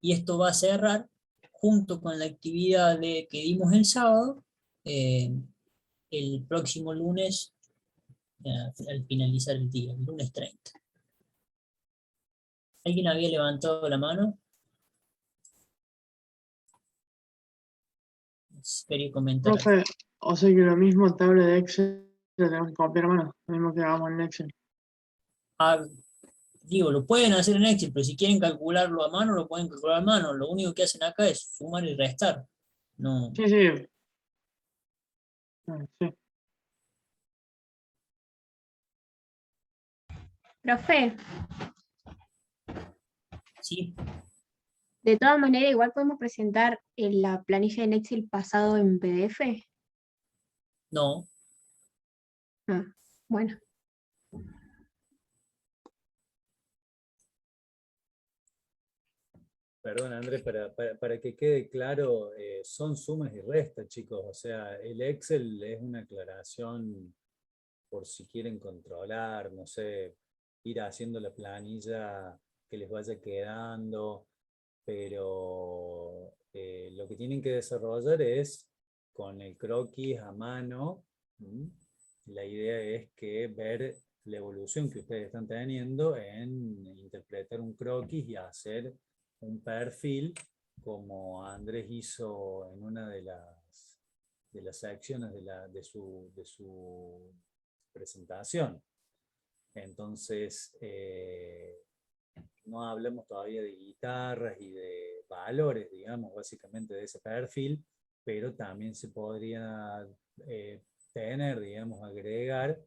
y esto va a cerrar junto con la actividad que dimos el sábado, el próximo lunes, al finalizar el día, el lunes 30. ¿Alguien había levantado la mano? Quería comentar. Profe, o sea que lo mismo tabla de Excel lo tenemos que copiar a mano, lo mismo que hagamos en Excel. Digo, lo pueden hacer en Excel, pero si quieren calcularlo a mano, lo pueden calcular a mano. Lo único que hacen acá es sumar y restar. No. Sí, sí. Sí. Profe, Sí. De todas maneras, igual podemos presentar en la planilla en Excel pasado en PDF. No, Ah, bueno. Perdón, Andrés, para que quede claro, son sumas y restas, chicos. O sea, el Excel es una aclaración por si quieren controlar, no sé, ir haciendo la planilla que les vaya quedando, pero lo que tienen que desarrollar es con el croquis a mano. La idea es que ver la evolución que ustedes están teniendo en interpretar un croquis y hacer un perfil como Andrés hizo en una de las secciones de su presentación. Entonces, no hablamos todavía de guitarras y de valores, digamos, básicamente de ese perfil, pero también se podría tener, digamos, agregar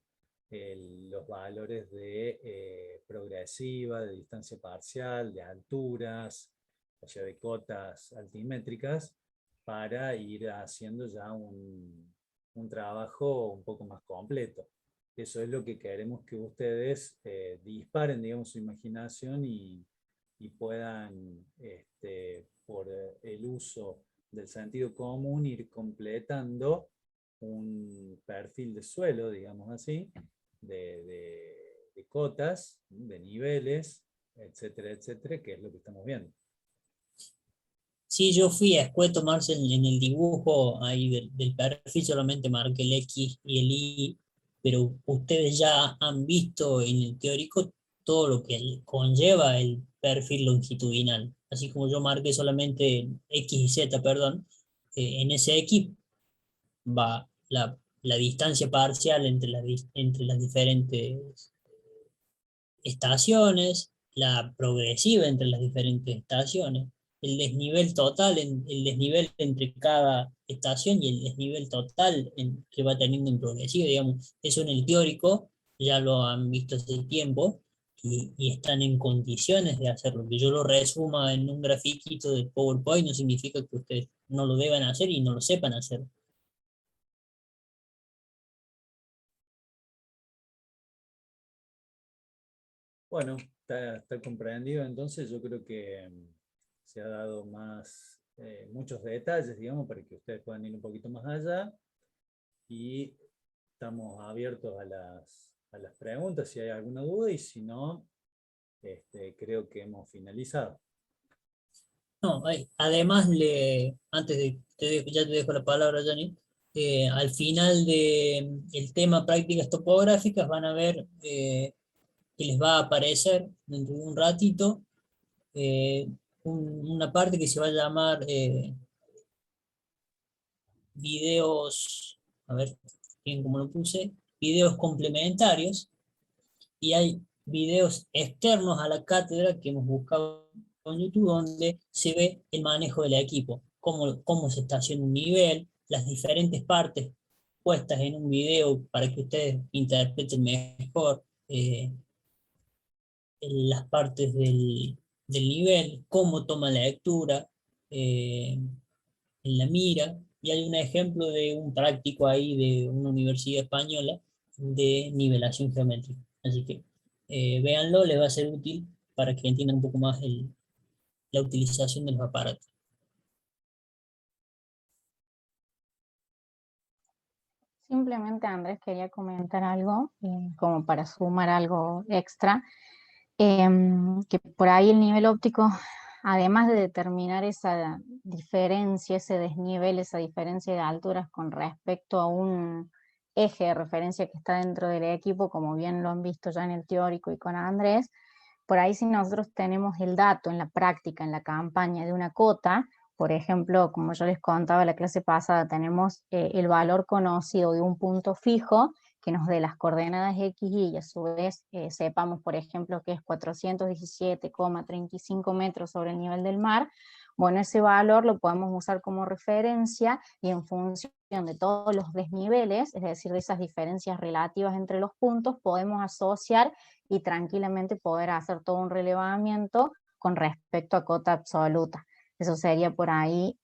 los valores de progresiva, de distancia parcial, de alturas, o sea, de cotas altimétricas, para ir haciendo ya un trabajo un poco más completo. Eso es lo que queremos que ustedes disparen, digamos, su imaginación y puedan, por el uso del sentido común, ir completando un perfil de suelo, digamos así, de cotas, de niveles, etcétera, etcétera, que es lo que estamos viendo. sí, yo fui escueto, Marcel, en el dibujo ahí del perfil, solamente marqué el X y el Y, pero ustedes ya han visto en el teórico todo lo que conlleva el perfil longitudinal. Así como yo marqué solamente X y Z, perdón, en ese X va la distancia parcial entre las diferentes estaciones, la progresiva entre las diferentes estaciones, el desnivel total, el desnivel entre cada estación y el desnivel total que va teniendo en progresiva, digamos. Eso en el teórico ya lo han visto hace tiempo y están en condiciones de hacerlo. Que yo lo resuma en un grafiquito de PowerPoint no significa que ustedes no lo deban hacer y no lo sepan hacer. Bueno, está comprendido, entonces yo creo que se ha dado muchos detalles, digamos, para que ustedes puedan ir un poquito más allá, y estamos abiertos a las preguntas si hay alguna duda, y si no, creo que hemos finalizado. No, además, antes ya te dejo la palabra, Johnny, al final del tema prácticas topográficas van a ver que les va a aparecer dentro de un ratito una parte que se va a llamar videos, a ver bien cómo lo puse, videos complementarios, y hay videos externos a la cátedra que hemos buscado en YouTube donde se ve el manejo del equipo, cómo se está haciendo un nivel, las diferentes partes puestas en un video para que ustedes interpreten mejor las partes del nivel, cómo toma la lectura en la mira, y hay un ejemplo de un práctico ahí de una universidad española de nivelación geométrica. Así que véanlo, les va a ser útil para que entiendan un poco más la utilización de los aparatos. Simplemente, Andrés, quería comentar algo, como para sumar algo extra, que por ahí el nivel óptico, además de determinar esa diferencia, ese desnivel, esa diferencia de alturas con respecto a un eje de referencia que está dentro del equipo, como bien lo han visto ya en el teórico y con Andrés, por ahí si nosotros tenemos el dato en la práctica, en la campaña de una cota, por ejemplo, como yo les contaba en la clase pasada, tenemos el valor conocido de un punto fijo que nos dé las coordenadas X, Y a su vez sepamos, por ejemplo, que es 417,35 metros sobre el nivel del mar. Bueno, ese valor lo podemos usar como referencia y en función de todos los desniveles, es decir, de esas diferencias relativas entre los puntos, podemos asociar y tranquilamente poder hacer todo un relevamiento con respecto a cota absoluta. Eso sería por ahí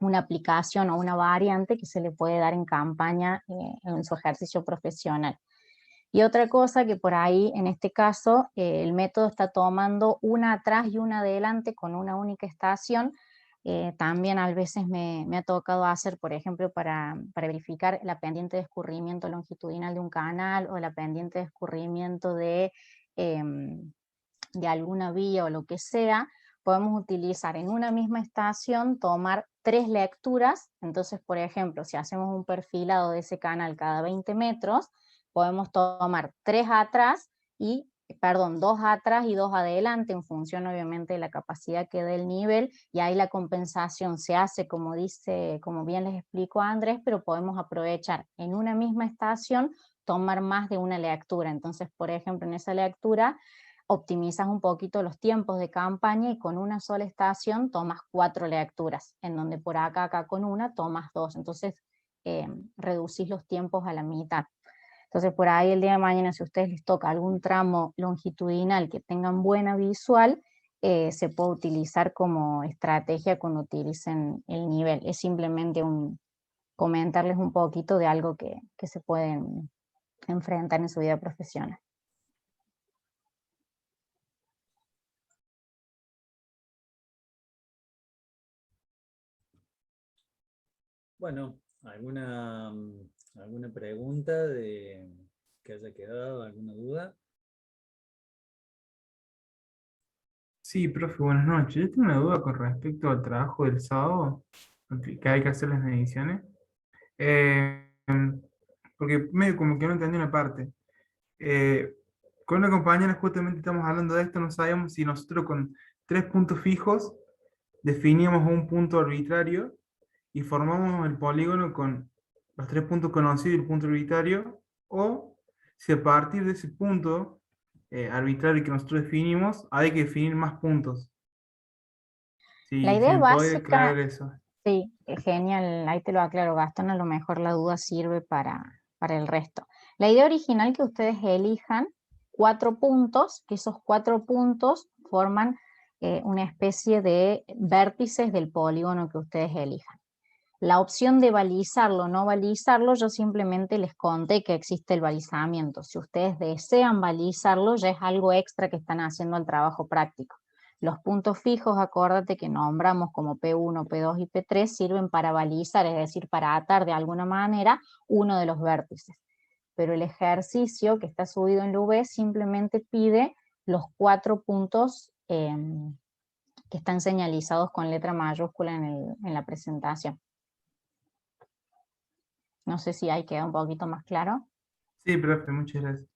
una aplicación o una variante que se le puede dar en campaña en su ejercicio profesional. Y otra cosa que por ahí, en este caso, el método está tomando una atrás y una adelante con una única estación. También a veces me ha tocado hacer, por ejemplo, para verificar la pendiente de escurrimiento longitudinal de un canal o la pendiente de escurrimiento de alguna vía o lo que sea, podemos utilizar en una misma estación, tomar 3 lecturas. Entonces, por ejemplo, si hacemos un perfilado de ese canal cada 20 metros, podemos tomar 3 atrás y, perdón, 2 atrás y 2 adelante, en función obviamente de la capacidad que dé el nivel, y ahí la compensación se hace como dice, como bien les explicó Andrés, pero podemos aprovechar en una misma estación tomar más de una lectura. Entonces, por ejemplo, en esa lectura optimizas un poquito los tiempos de campaña y con una sola estación tomas 4 lecturas, en donde por acá con una tomas 2. Entonces reducís los tiempos a la mitad. Entonces por ahí el día de mañana, si a ustedes les toca algún tramo longitudinal que tengan buena visual, se puede utilizar como estrategia cuando utilicen el nivel. Es simplemente comentarles un poquito de algo que se pueden enfrentar en su vida profesional. Bueno, ¿alguna pregunta que haya quedado, alguna duda? Sí, profe, buenas noches. Yo tengo una duda con respecto al trabajo del sábado, que hay que hacer las mediciones. Porque medio como que no entendí una parte. Con una compañera justamente estamos hablando de esto, no sabemos si nosotros con 3 puntos fijos definíamos un punto arbitrario y formamos el polígono con los 3 puntos conocidos y el punto arbitrario, o si a partir de ese punto arbitrario que nosotros definimos, hay que definir más puntos. La Si idea me puede básica, aclarar eso. sí, genial, ahí te lo aclaro, Gastón, a lo mejor la duda sirve para el resto. La idea original que ustedes elijan 4 puntos, que esos 4 puntos forman una especie de vértices del polígono que ustedes elijan. La opción de balizarlo o no balizarlo, yo simplemente les conté que existe el balizamiento. Si ustedes desean balizarlo, ya es algo extra que están haciendo al trabajo práctico. Los puntos fijos, acuérdate que nombramos como P1, P2 y P3, sirven para balizar, es decir, para atar de alguna manera uno de los vértices. Pero el ejercicio que está subido en la UV simplemente pide los 4 puntos que están señalizados con letra mayúscula en la presentación. No sé si ahí queda un poquito más claro. Sí, profe, muchas gracias.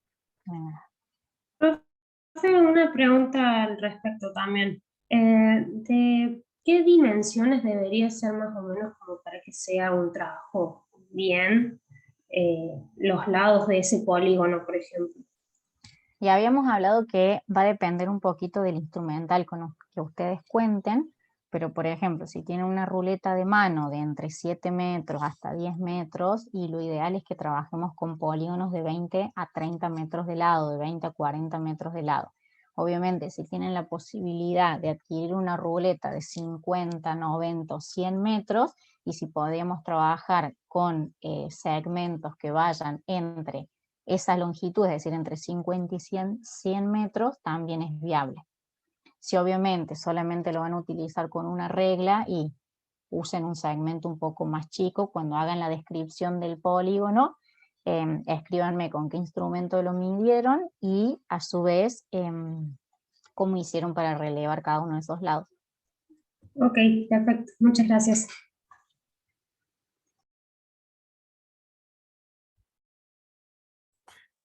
Profe, una pregunta al respecto también. ¿De qué dimensiones debería ser más o menos como para que sea un trabajo bien los lados de ese polígono, por ejemplo? Y habíamos hablado que va a depender un poquito del instrumental con lo que ustedes cuenten, pero por ejemplo, si tienen una ruleta de mano de entre 7 metros hasta 10 metros, y lo ideal es que trabajemos con polígonos de 20 a 30 metros de lado, de 20 a 40 metros de lado. Obviamente, si tienen la posibilidad de adquirir una ruleta de 50, 90 o 100 metros, y si podemos trabajar con segmentos que vayan entre esa longitud, es decir, entre 50 y 100 metros, también es viable. Si obviamente solamente lo van a utilizar con una regla, y usen un segmento un poco más chico, cuando hagan la descripción del polígono, escríbanme con qué instrumento lo midieron y a su vez cómo hicieron para relevar cada uno de esos lados. Ok, perfecto. Muchas gracias.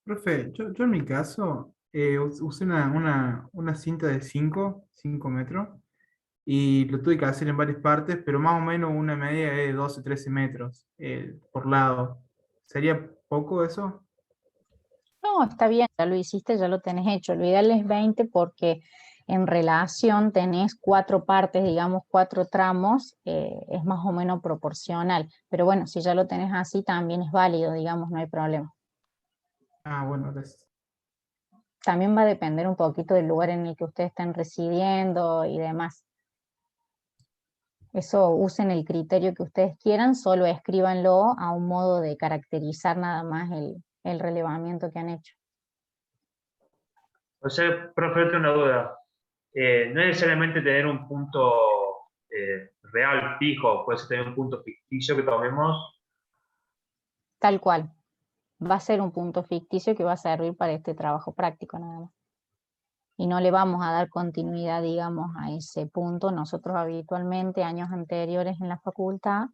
Profe, yo en mi caso usé una cinta de 5 metros y lo tuve que hacer en varias partes, pero más o menos una media de 12, 13 metros por lado. ¿Sería poco eso? No, está bien, ya lo hiciste, ya lo tenés hecho. Lo ideal es 20 porque en relación tenés 4 partes, digamos 4 tramos, es más o menos proporcional. Pero bueno, si ya lo tenés así también es válido, digamos, no hay problema. Ah, bueno, gracias. también va a depender un poquito del lugar en el que ustedes estén residiendo y demás. Eso usen el criterio que ustedes quieran, solo escríbanlo a un modo de caracterizar nada más el relevamiento que han hecho. O sea, profe, tengo una duda. No es necesariamente tener un punto real fijo, puede ser tener un punto ficticio que tomemos. Tal cual. Va a ser un punto ficticio que va a servir para este trabajo práctico nada más. Y no le vamos a dar continuidad, digamos, a ese punto. Nosotros habitualmente, años anteriores en la facultad,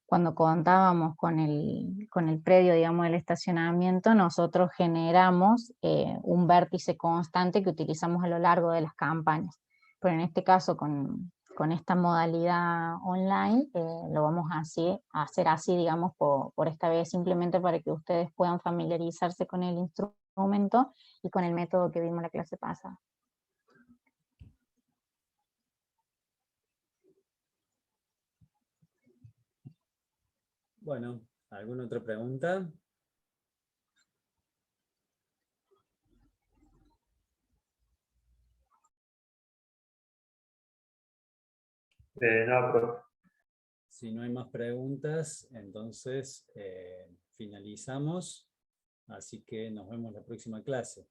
cuando contábamos con el predio, digamos, del estacionamiento, nosotros generamos un vértice constante que utilizamos a lo largo de las campañas. Pero en este caso, con esta modalidad online, lo vamos a hacer así, digamos, por esta vez, simplemente para que ustedes puedan familiarizarse con el instrumento y con el método que vimos en la clase pasada. Bueno, ¿alguna otra pregunta? No, profe. Si no hay más preguntas, entonces finalizamos. Así que nos vemos la próxima clase.